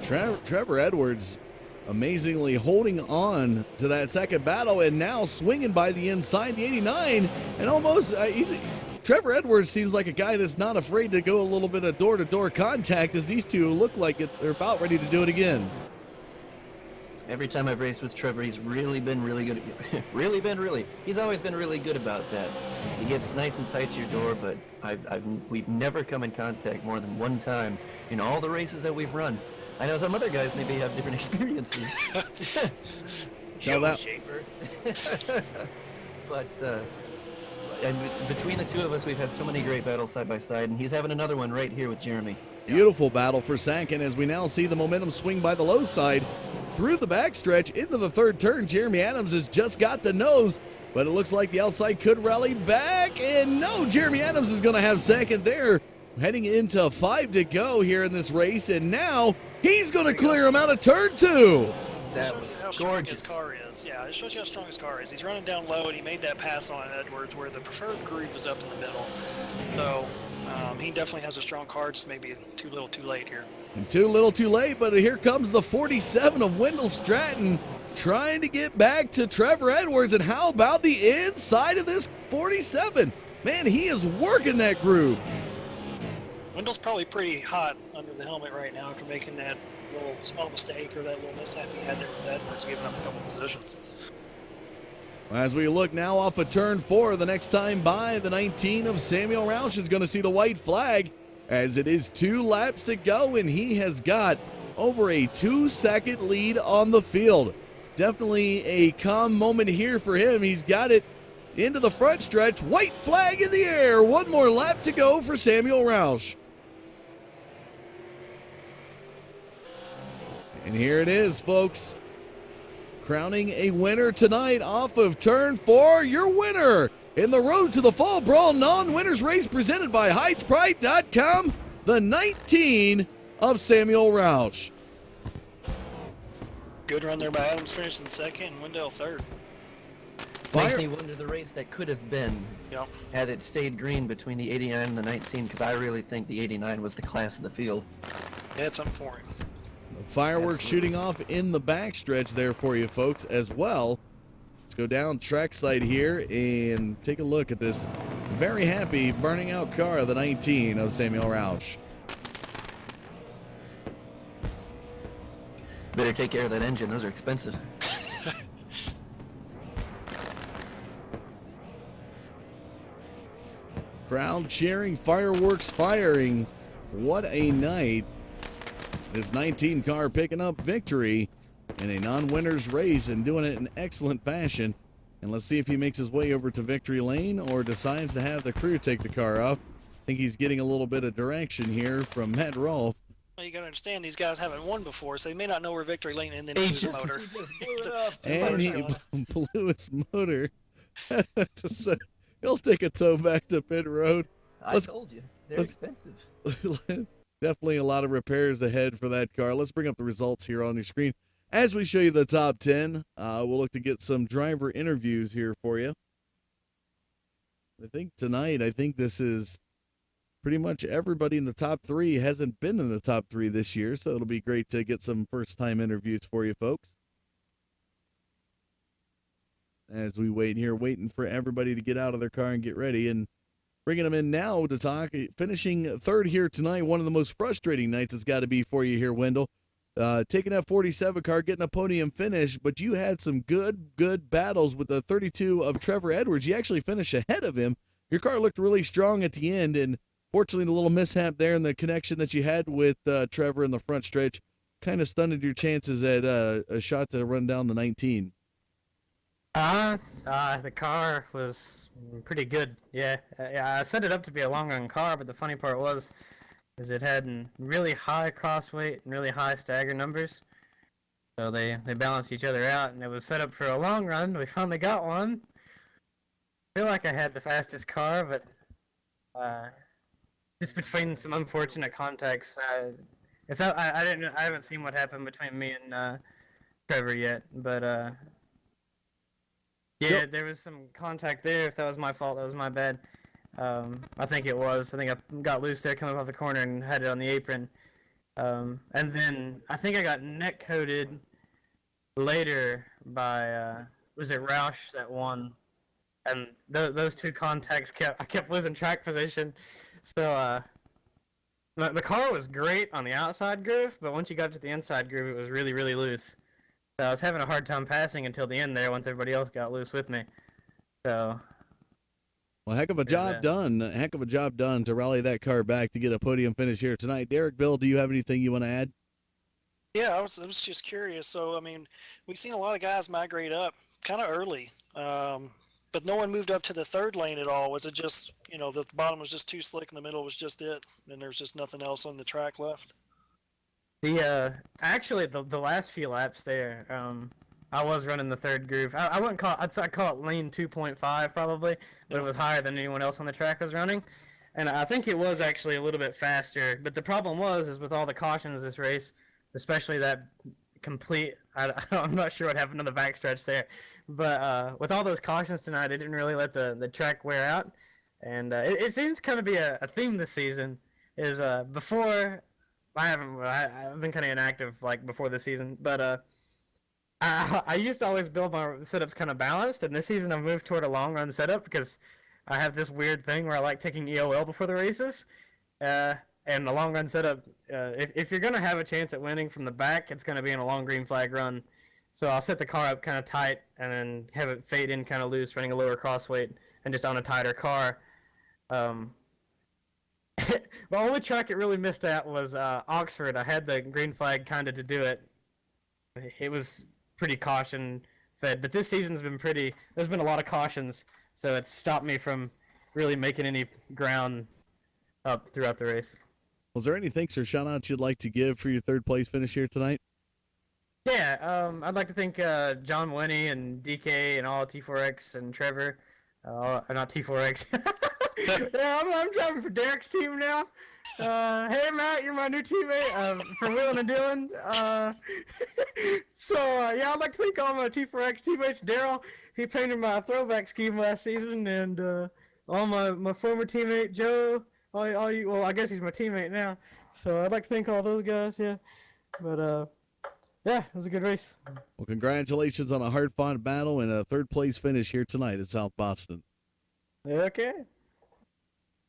good. Trevor Edwards amazingly holding on to that second battle and now swinging by the inside, the 89, and almost Trevor Edwards seems like a guy that's not afraid to go a little bit of door-to-door contact, as these two look like they're about ready to do it again. Every time I've raced with Trevor, he's really been really good. He's always been really good about that. He gets nice and tight to your door, but we've never come in contact more than one time in all the races that we've run. I know some other guys maybe have different experiences. Joe Schaefer. But and between the two of us, we've had so many great battles side by side, and he's having another one right here with Jeremy. Beautiful battle for second, as we now see the momentum swing by the low side through the backstretch into the third turn. Jeremy Adams has just got the nose, but it looks like the outside could rally back, and no, Jeremy Adams is going to have second there, heading into 5 to go here in this race, and now he's going to clear him out of turn 2. That was how strong gorgeous. his car is. Yeah, it shows you how strong his car is. He's running down low, and he made that pass on Edwards where the preferred groove was up in the middle. So he definitely has a strong car, just maybe too little too late here. And too little too late, but here comes the 47 of Wendell Stratton trying to get back to Trevor Edwards. And how about the inside of this 47? Man, he is working that groove. Wendell's probably pretty hot under the helmet right now after making that little small mistake or that little mishap he had there with Edwards, giving up a couple positions. As we look now off of turn 4, the next time by, the 19 of Samuel Roush is going to see the white flag, as it is 2 laps to go, and he has got over a 2-second lead on the field. Definitely a calm moment here for him. He's got it into the front stretch. White flag in the air. One more lap to go for Samuel Roush. And here it is, folks. Crowning a winner tonight off of turn 4. Your winner in the Road to the Fall Brawl non-winners race presented by HeightsPride.com, the 19 of Samuel Roush. Good run there by Adams, finishing second, and Wendell third. Makes me wonder the race that could have been Yep. had it stayed green between the 89 and the 19, because I really think the 89 was the class of the field. They had something for him. Fireworks Absolutely. shooting off in the backstretch there for you folks as well. Let's go down trackside here and take a look at this very happy burning out car of the 19 of Samuel Roush. Better take care of that engine. Those are expensive. Crowd cheering, fireworks firing. What a night. This 19 car picking up victory in a non-winners race and doing it in excellent fashion. And let's see if he makes his way over to victory lane or decides to have the crew take the car off. I think he's getting a little bit of direction here from Matt Rolfe. Well, you got to understand, these guys haven't won before, so they may not know where victory lane and then he the motor. He just blew it up. And he blew his motor. So he'll take a tow back to pit road. I told you. They're expensive. Definitely a lot of repairs ahead for that car. Let's bring up the results here on your screen. As we show you the top 10, we'll look to get some driver interviews here for you. I think this is pretty much everybody in the top 3 hasn't been in the top 3 this year, so it'll be great to get some first-time interviews for you folks. As we wait here, waiting for everybody to get out of their car and get ready, and bringing them in now to talk. Finishing third here tonight, one of the most frustrating nights it's got to be for you here, Wendell. Taking that 47 car, getting a podium finish, but you had some good battles with the 32 of Trevor Edwards. You actually finished ahead of him. Your car looked really strong at the end, and fortunately, the little mishap there and the connection that you had with Trevor in the front stretch kind of stunted your chances at a shot to run down the 19? The car was pretty good. Yeah, I set it up to be a long run car, but the funny part is it had really high cross weight and really high stagger numbers. So they balanced each other out, and it was set up for a long run. We finally got one. I feel like I had the fastest car, but just between some unfortunate contacts, I haven't seen what happened between me and Trevor yet, but yeah, there was some contact there. If that was my fault, that was my bad. I think it was. I think I got loose there coming off the corner and had it on the apron. And then I think I got neck coated later by was it Roush that won? And those two contacts I kept losing track position. So the car was great on the outside groove, but once you got to the inside groove, it was really, really loose. So I was having a hard time passing until the end there once everybody else got loose with me. So Well, heck of a job done. Heck of a job done to rally that car back to get a podium finish here tonight. Derek, Bill, do you have anything you want to add? Yeah, I was just curious. So, I mean, we've seen a lot of guys migrate up kind of early, but no one moved up to the third lane at all. Was it just, the bottom was just too slick and the middle was just it, and there's just nothing else on the track left? Actually the last few laps there, I was running the third groove. I wouldn't call it, I'd call it lane 2.5 probably, but it was higher than anyone else on the track was running. And I think it was actually a little bit faster, but the problem is with all the cautions this race, especially that complete, I'm not sure what happened to the backstretch there, but with all those cautions tonight, it didn't really let the track wear out. And it seems to kind of be a theme this season, is before, I've been kind of inactive like before this season, but I used to always build my setups kind of balanced, and this season I've moved toward a long run setup because I have this weird thing where I like taking EOL before the races, and the long run setup, if you're going to have a chance at winning from the back, it's going to be in a long green flag run. So I'll set the car up kind of tight and then have it fade in kind of loose, running a lower cross weight and just on a tighter car. The only track it really missed at was Oxford. I had the green flag kind of to do it. It was pretty caution fed, but this season's been there's been a lot of cautions, so it's stopped me from really making any ground up throughout the race. Was there any thanks or shout outs you'd like to give for your third place finish here tonight? Yeah, I'd like to thank John Winnie and DK and all T4X and Trevor. Not T4X. Yeah, I'm driving for Derek's team now. Hey Matt, you're my new teammate for Wheeling and Dealing. Yeah, I'd like to thank all my T4X teammates. Daryl, he painted my throwback scheme last season, and all my former teammate Joe. All you, well, I guess he's my teammate now. So I'd like to thank all those guys. Yeah, but yeah, it was a good race. Well, congratulations on a hard-fought battle and a third-place finish here tonight at South Boston. Okay.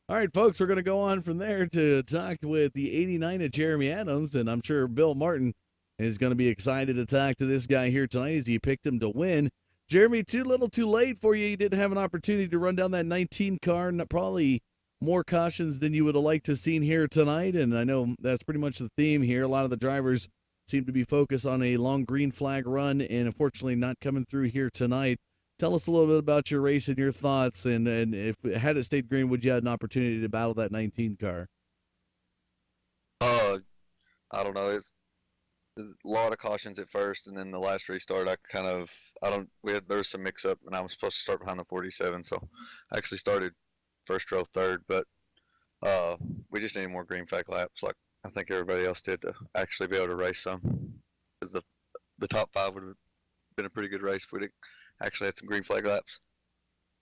All right, folks, we're going to go on from there to talk with the 89 of Jeremy Adams, and I'm sure Bill Martin is going to be excited to talk to this guy here tonight as he picked him to win. Jeremy, too little too late for you. You didn't have an opportunity to run down that 19 car, and probably more cautions than you would have liked to have seen here tonight, and I know that's pretty much the theme here. A lot of the drivers seem to be focused on a long green flag run, and unfortunately not coming through here tonight. Tell us a little bit about your race and your thoughts, and if had it stayed green, would you have an opportunity to battle that 19 car? I don't know. It's a lot of cautions at first, and then the last restart, there was some mix-up, and I was supposed to start behind the 47, so I actually started first row third, but we just needed more green flag laps, like I think everybody else did, to actually be able to race some. Because the top five would have been a pretty good race if we actually had some green flag laps.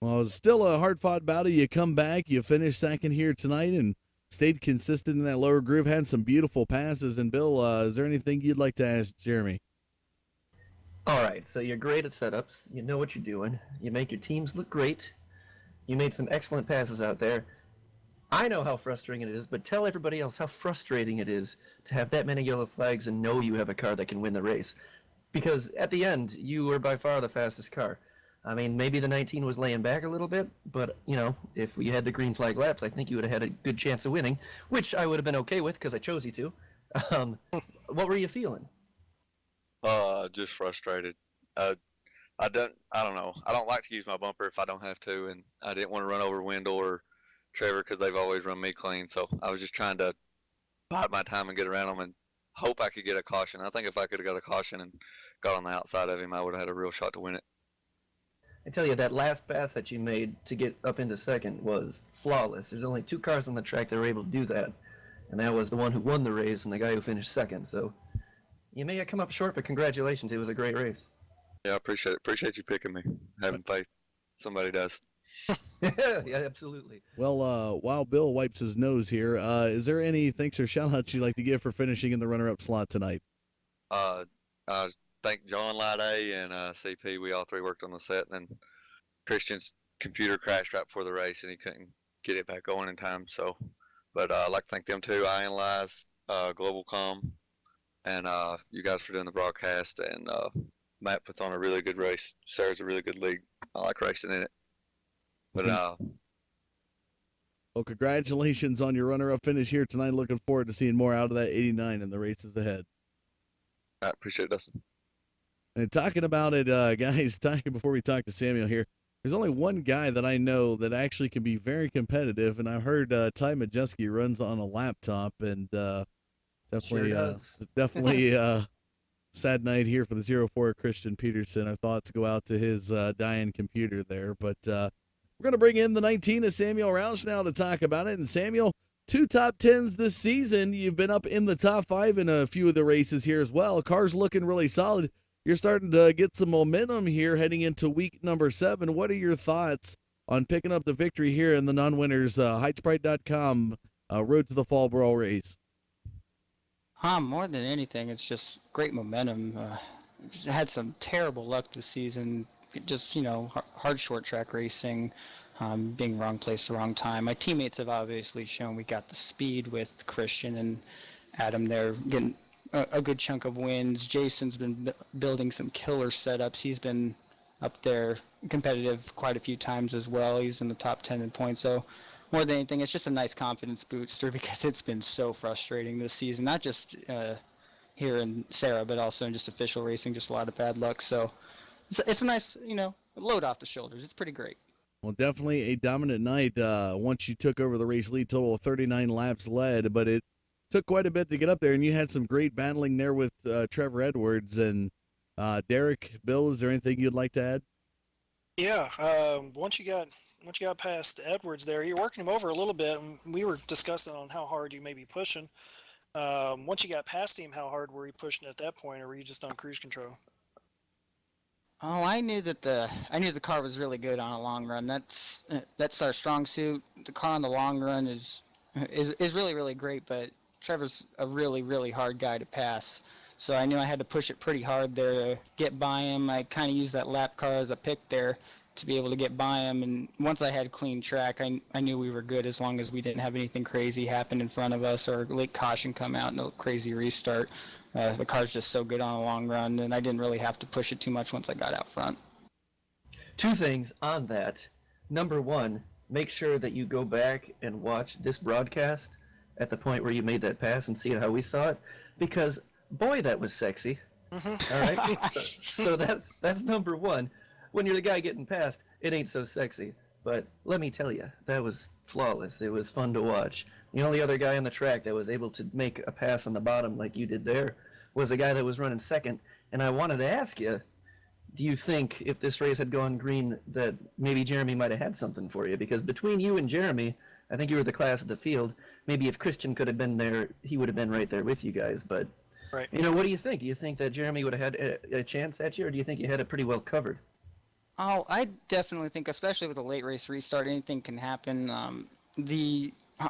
Well, it's still a hard-fought battle. You come back, you finish second here tonight, and stayed consistent in that lower groove, had some beautiful passes. And Bill, is there anything you'd like to ask Jeremy? All right, so you're great at setups. You know what you're doing. You make your teams look great. You made some excellent passes out there. I know how frustrating it is, but tell everybody else how frustrating it is to have that many yellow flags and know you have a car that can win the race. Because at the end, you were by far the fastest car. I mean, maybe the 19 was laying back a little bit, but, if we had the green flag laps, I think you would have had a good chance of winning, which I would have been okay with because I chose you to. Um, what were you feeling? Just frustrated. I don't know. I don't like to use my bumper if I don't have to, and I didn't want to run over Wendell or Trevor because they've always run me clean. So I was just trying to bide my time and get around them and hope I could get a caution. I think if I could have got a caution and got on the outside of him, I would have had a real shot to win it. I tell you, that last pass that you made to get up into second was flawless. There's only 2 cars on the track that were able to do that, and that was the one who won the race and the guy who finished second. So you may have come up short, but congratulations. It was a great race. Yeah, I appreciate it. Appreciate you picking me. Having faith. Somebody does. Yeah, absolutely. Well, while Bill wipes his nose here, is there any thanks or shout-outs you'd like to give for finishing in the runner-up slot tonight? I thank John Lide and CP. We all 3 worked on the set, and then Christian's computer crashed right before the race, and he couldn't get it back going in time. So, but I'd like to thank them too. I Analyze, Globalcom, and you guys for doing the broadcast. And Matt puts on a really good race. SARA's a really good league. I like racing in it. But Well, congratulations on your runner-up finish here tonight. Looking forward to seeing more out of that 89 in the races ahead. I appreciate it, Dustin. And talking about it, guys, before we talk to Samuel here, there's only one guy that I know that actually can be very competitive, and I've heard Ty Majewski runs on a laptop, and definitely, Sure definitely sad night here for the 04 Christian Peterson. Our thoughts go out to his dying computer there, but we're going to bring in the 19 of Samuel Roush now to talk about it. And Samuel, 2 top 10s this season. You've been up in the top 5 in a few of the races here as well. Car's looking really solid. You're starting to get some momentum here heading into week number 7. What are your thoughts on picking up the victory here in the non-winners HeightsPride.com Road to the Fall Brawl race? More than anything, it's just great momentum. Just had some terrible luck this season. Just, hard short track racing, being wrong place, the wrong time. My teammates have obviously shown we got the speed with Christian and Adam there, getting a good chunk of wins. Jason's been building some killer setups. He's been up there competitive quite a few times as well. He's in the top 10 in points. So more than anything, it's just a nice confidence booster because it's been so frustrating this season, not just here in SARA, but also in just official racing, just a lot of bad luck. So it's a nice, load off the shoulders. It's pretty great. Well, definitely a dominant night once you took over the race lead, total of 39 laps led, but it took quite a bit to get up there, and you had some great battling there with Trevor Edwards and Derek. Bill, is there anything you'd like to add? Yeah, once you got past Edwards there, you're working him over a little bit, and we were discussing on how hard you may be pushing. Once you got past him, how hard were you pushing at that point, or were you just on cruise control? Oh, I knew the car was really good on a long run. That's our strong suit. The car on the long run is really, really great, but Trevor's a really, really hard guy to pass. So I knew I had to push it pretty hard there to get by him. I kind of used that lap car as a pick there to be able to get by him. And once I had clean track, I knew we were good as long as we didn't have anything crazy happen in front of us or late caution come out, no crazy restart. The car's just so good on a long run, and I didn't really have to push it too much once I got out front. 2 things on that. Number 1, make sure that you go back and watch this broadcast at the point where you made that pass and see how we saw it, because boy, that was sexy. All right, so that's number 1. When you're the guy getting past, it ain't so sexy. But let me tell you, that was flawless. It was fun to watch. The only other guy on the track that was able to make a pass on the bottom like you did there was the guy that was running second. And I wanted to ask you, do you think if this race had gone green that maybe Jeremy might have had something for you? Because between you and Jeremy, I think you were the class of the field. Maybe if Christian could have been there, he would have been right there with you guys. But, Right. What do you think? Do you think that Jeremy would have had a chance at you, or do you think you had it pretty well covered? Oh, I definitely think, especially with a late race restart, anything can happen.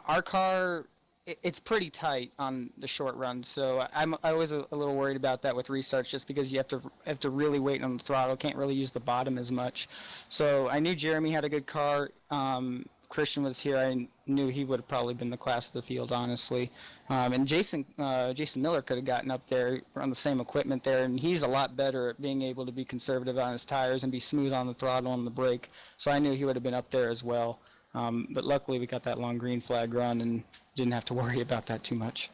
Our car, it's pretty tight on the short run, so I was a little worried about that with restarts, just because you have to really wait on the throttle, can't really use the bottom as much. So I knew Jeremy had a good car. Christian was here. I knew he would have probably been the class of the field, honestly. And Jason Miller could have gotten up there on the same equipment there, and he's a lot better at being able to be conservative on his tires and be smooth on the throttle and the brake. So I knew he would have been up there as well. But luckily we got that long green flag run and didn't have to worry about that too much.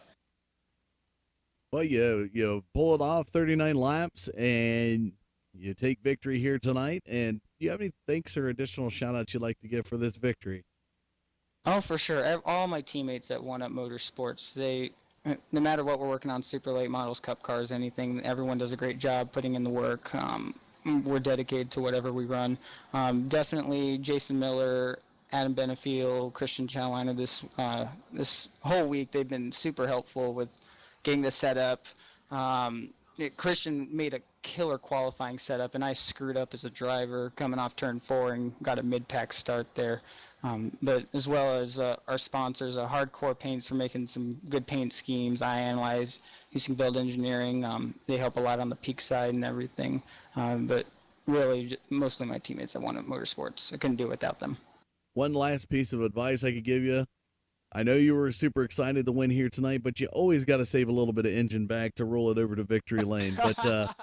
Well, you pull it off 39 laps and you take victory here tonight. And do you have any thanks or additional shout outs you'd like to give for this victory? Oh, for sure. All my teammates that won at Motorsports, no matter what we're working on, super late models, cup cars, anything, everyone does a great job putting in the work. We're dedicated to whatever we run. Definitely Jason Miller, Adam Benefiel, Christian Chalina, this whole week, they've been super helpful with getting this set up. Christian made a killer qualifying setup, and I screwed up as a driver coming off turn 4 and got a mid-pack start there. But as well as our sponsors, Hardcore Paints, for making some good paint schemes. I Analyze, using Build Engineering. They help a lot on the peak side and everything. But really, mostly my teammates that won at Motorsports. I couldn't do it without them. One last piece of advice I could give you. I know you were super excited to win here tonight, but you always got to save a little bit of engine back to roll it over to victory lane. But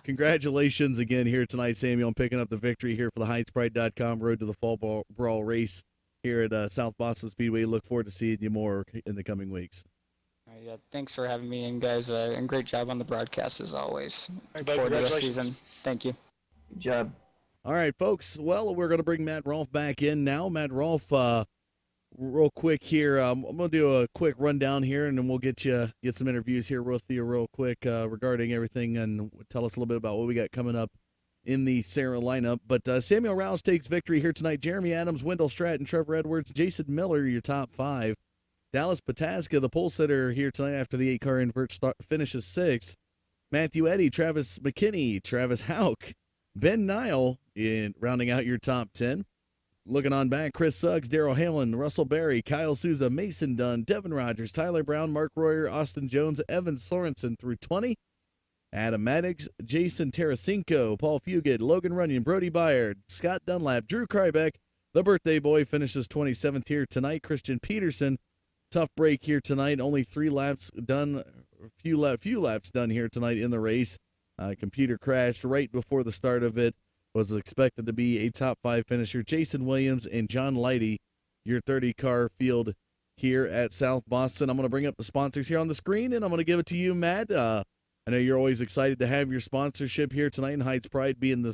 congratulations again here tonight, Samuel, on picking up the victory here for the HeightsPride.com Road to the Fall Brawl race here at South Boston Speedway. Look forward to seeing you more in the coming weeks. Yeah, thanks for having me, and guys, and great job on the broadcast as always. Look forward to the season. Thank you. Good job. All right, folks. Well, we're going to bring Matt Rolfe back in now. Matt Rolfe, real quick here. I'm going to do a quick rundown here, and then we'll get some interviews here with you real quick regarding everything, and tell us a little bit about what we got coming up in the SARA lineup. But Samuel Rouse takes victory here tonight. Jeremy Adams, Wendell Stratton, Trevor Edwards, Jason Miller, your top 5. Dallas Pataska, the pole sitter here tonight after the 8-car invert finishes 6th. Matthew Eddy, Travis McKinney, Travis Hauk, Ben Nile in rounding out your top 10. Looking on back, Chris Suggs, Darrell Hamlin, Russell Berry, Kyle Souza, Mason Dunn, Devin Rogers, Tyler Brown, Mark Royer, Austin Jones, Evan Sorensen through 20. Adam Maddox, Jason Tarasenko, Paul Fugit, Logan Runyon, Brody Byard, Scott Dunlap, Drew Krybeck, the birthday boy finishes 27th here tonight. Christian Peterson, tough break here tonight. Only 3 laps done, few laps done here tonight in the race. Computer crashed right before the start of it. Was expected to be a top 5 finisher. Jason Williams and John Lighty, your 30-car field here at South Boston. I'm going to bring up the sponsors here on the screen, and I'm going to give it to you, Matt. I know you're always excited to have your sponsorship here tonight, and Heights Pride being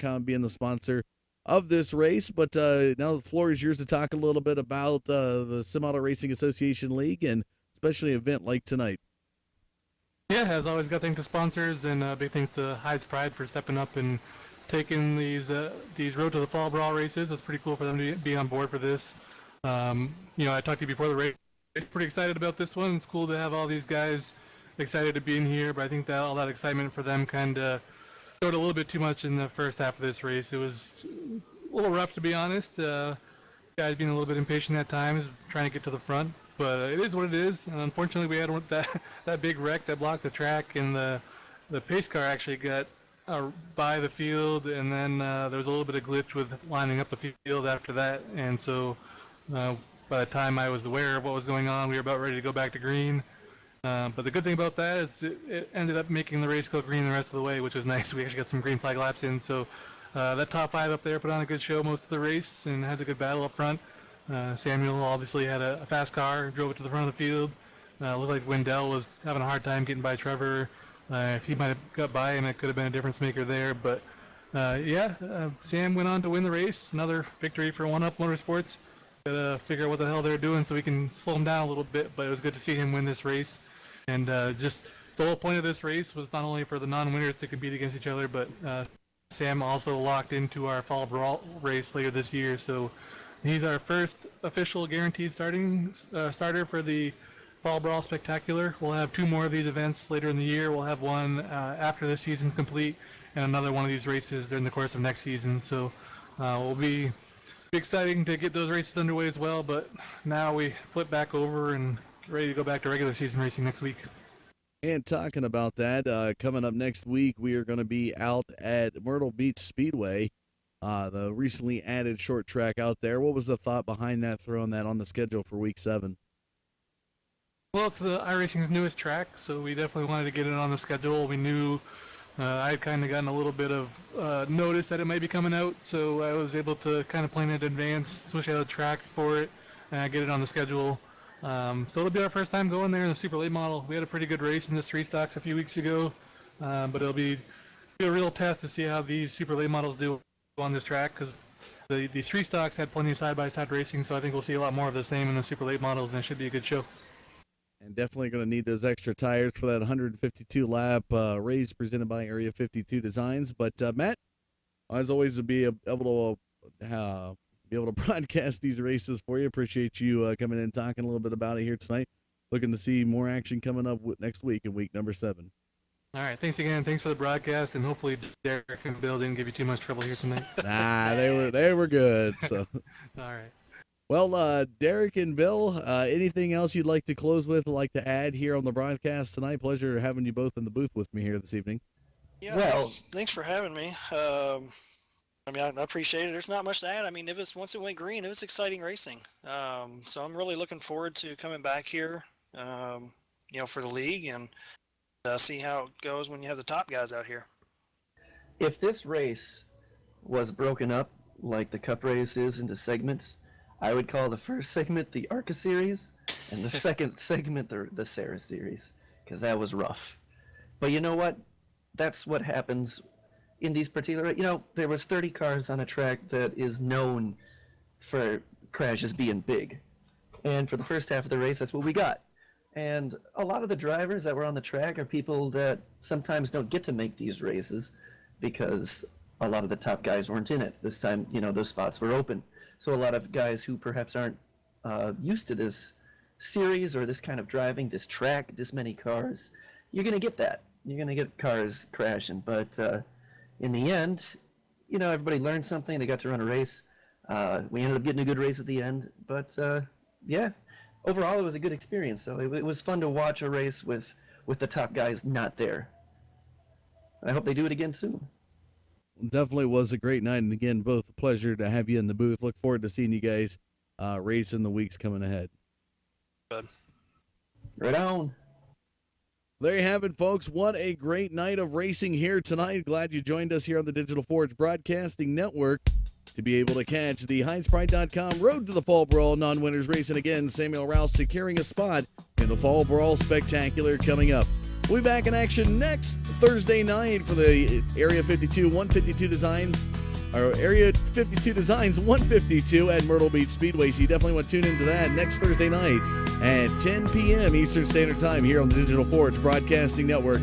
.com being the sponsor of this race. But now the floor is yours to talk a little bit about the Sim Auto Racing Association League, and especially an event like tonight. Yeah, as always, got thanks to sponsors, and big thanks to Heights Pride for stepping up and taking these Road to the Fall Brawl races. It's pretty cool for them to be on board for this. I talked to you before the race. Pretty excited about this one. It's cool to have all these guys excited to be in here, but I think that all that excitement for them kind of showed a little bit too much in the first half of this race. It was a little rough, to be honest. Guys being a little bit impatient at times, trying to get to the front, but it is what it is. And unfortunately, we had that big wreck that blocked the track, and the pace car actually got by the field, and then there was a little bit of glitch with lining up the field after that, and so by the time I was aware of what was going on, we were about ready to go back to green. But the good thing about that is it ended up making the race go green the rest of the way, which was nice. We actually got some green flag laps in, so that top 5 up there put on a good show most of the race and had a good battle up front. Samuel obviously had a fast car, drove it to the front of the field. Looked like Wendell was having a hard time getting by Trevor. If he might have got by him, it could have been a difference maker there. But Sam went on to win the race. Another victory for One Up Motorsports. Got to figure out what the hell they're doing so we can slow him down a little bit. But it was good to see him win this race. And just the whole point of this race was not only for the non-winners to compete against each other, but Sam also locked into our Fall Brawl race later this year. So he's our first official guaranteed starter for the Fall Brawl Spectacular. We'll have 2 more of these events later in the year. We'll have one after this season's complete, and another one of these races during the course of next season. So we'll be exciting to get those races underway as well. But now we flip back over and get ready to go back to regular season racing next week. And talking about that, coming up next week, we are going to be out at Myrtle Beach Speedway, the recently added short track out there. What was the thought behind that, throwing that on the schedule for week 7? Well, it's the iRacing's newest track, so we definitely wanted to get it on the schedule. We knew I had kind of gotten a little bit of notice that it might be coming out, so I was able to kind of plan in advance, switch out a track for it, get it on the schedule. So it'll be our first time going there in the super late model. We had a pretty good race in the 3 stocks a few weeks ago, but it'll be a real test to see how these super late models do on this track, because these 3 stocks had plenty of side-by-side racing, so I think we'll see a lot more of the same in the super late models, and it should be a good show. And definitely going to need those extra tires for that 152 lap race presented by Area 52 Designs. But Matt, as always, to be able to broadcast these races for you. Appreciate you coming in and talking a little bit about it here tonight. Looking to see more action coming up next week in week number 7. All right, thanks again. Thanks for the broadcast, and hopefully Derek and Bill didn't give you too much trouble here tonight. Nah, they were good. So, all right. Well, Derek and Bill, anything else you'd like to close with, like to add here on the broadcast tonight? Pleasure having you both in the booth with me here this evening. Yeah, Well- thanks for having me. I mean, I appreciate it. There's not much to add. I mean, once it went green, it was exciting racing. So I'm really looking forward to coming back here, for the league and see how it goes when you have the top guys out here. If this race was broken up like the Cup race is into segments, I would call the first segment the ARCA series and the second segment the SARA series, because that was rough. But you know what? That's what happens in these particular, there was 30 cars on a track that is known for crashes being big. And for the first half of the race, that's what we got. And a lot of the drivers that were on the track are people that sometimes don't get to make these races because a lot of the top guys weren't in it. This time, those spots were open. So a lot of guys who perhaps aren't used to this series or this kind of driving, this track, this many cars, you're going to get that. You're going to get cars crashing. But in the end, everybody learned something. They got to run a race. We ended up getting a good race at the end. But, overall, it was a good experience. So it was fun to watch a race with the top guys not there. I hope they do it again soon. Definitely was a great night, and again, both a pleasure to have you in the booth. Look forward to seeing you guys race in the weeks coming ahead. Good. Right on. There you have it, folks. What a great night of racing here tonight. Glad you joined us here on the Digital Forge Broadcasting Network to be able to catch the HeinzPride.com Road to the Fall Brawl non-winners race. And again, Samuel Rouse securing a spot in the Fall Brawl Spectacular coming up. We'll be back in action next Thursday night for the Area 52 152 Designs, or Area 52 Designs 152 at Myrtle Beach Speedway. So you definitely want to tune into that next Thursday night at 10 p.m. Eastern Standard Time here on the Digital Forge Broadcasting Network.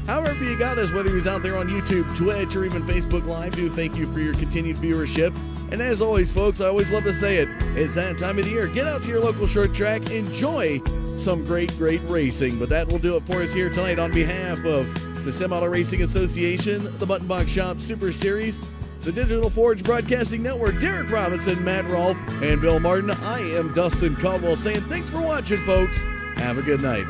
However you got us, whether you was out there on YouTube, Twitch, or even Facebook Live, do thank you for your continued viewership. And as always, folks, I always love to say it, it's that time of the year. Get out to your local short track, enjoy some great racing. But that will do it for us here tonight on behalf of the Semi-Auto Racing Association, the Button Box Shop Super Series, the Digital Forge Broadcasting Network, Derek Robinson, Matt Rolfe, and Bill Martin. I am Dustin Caldwell saying thanks for watching, folks. Have a good night.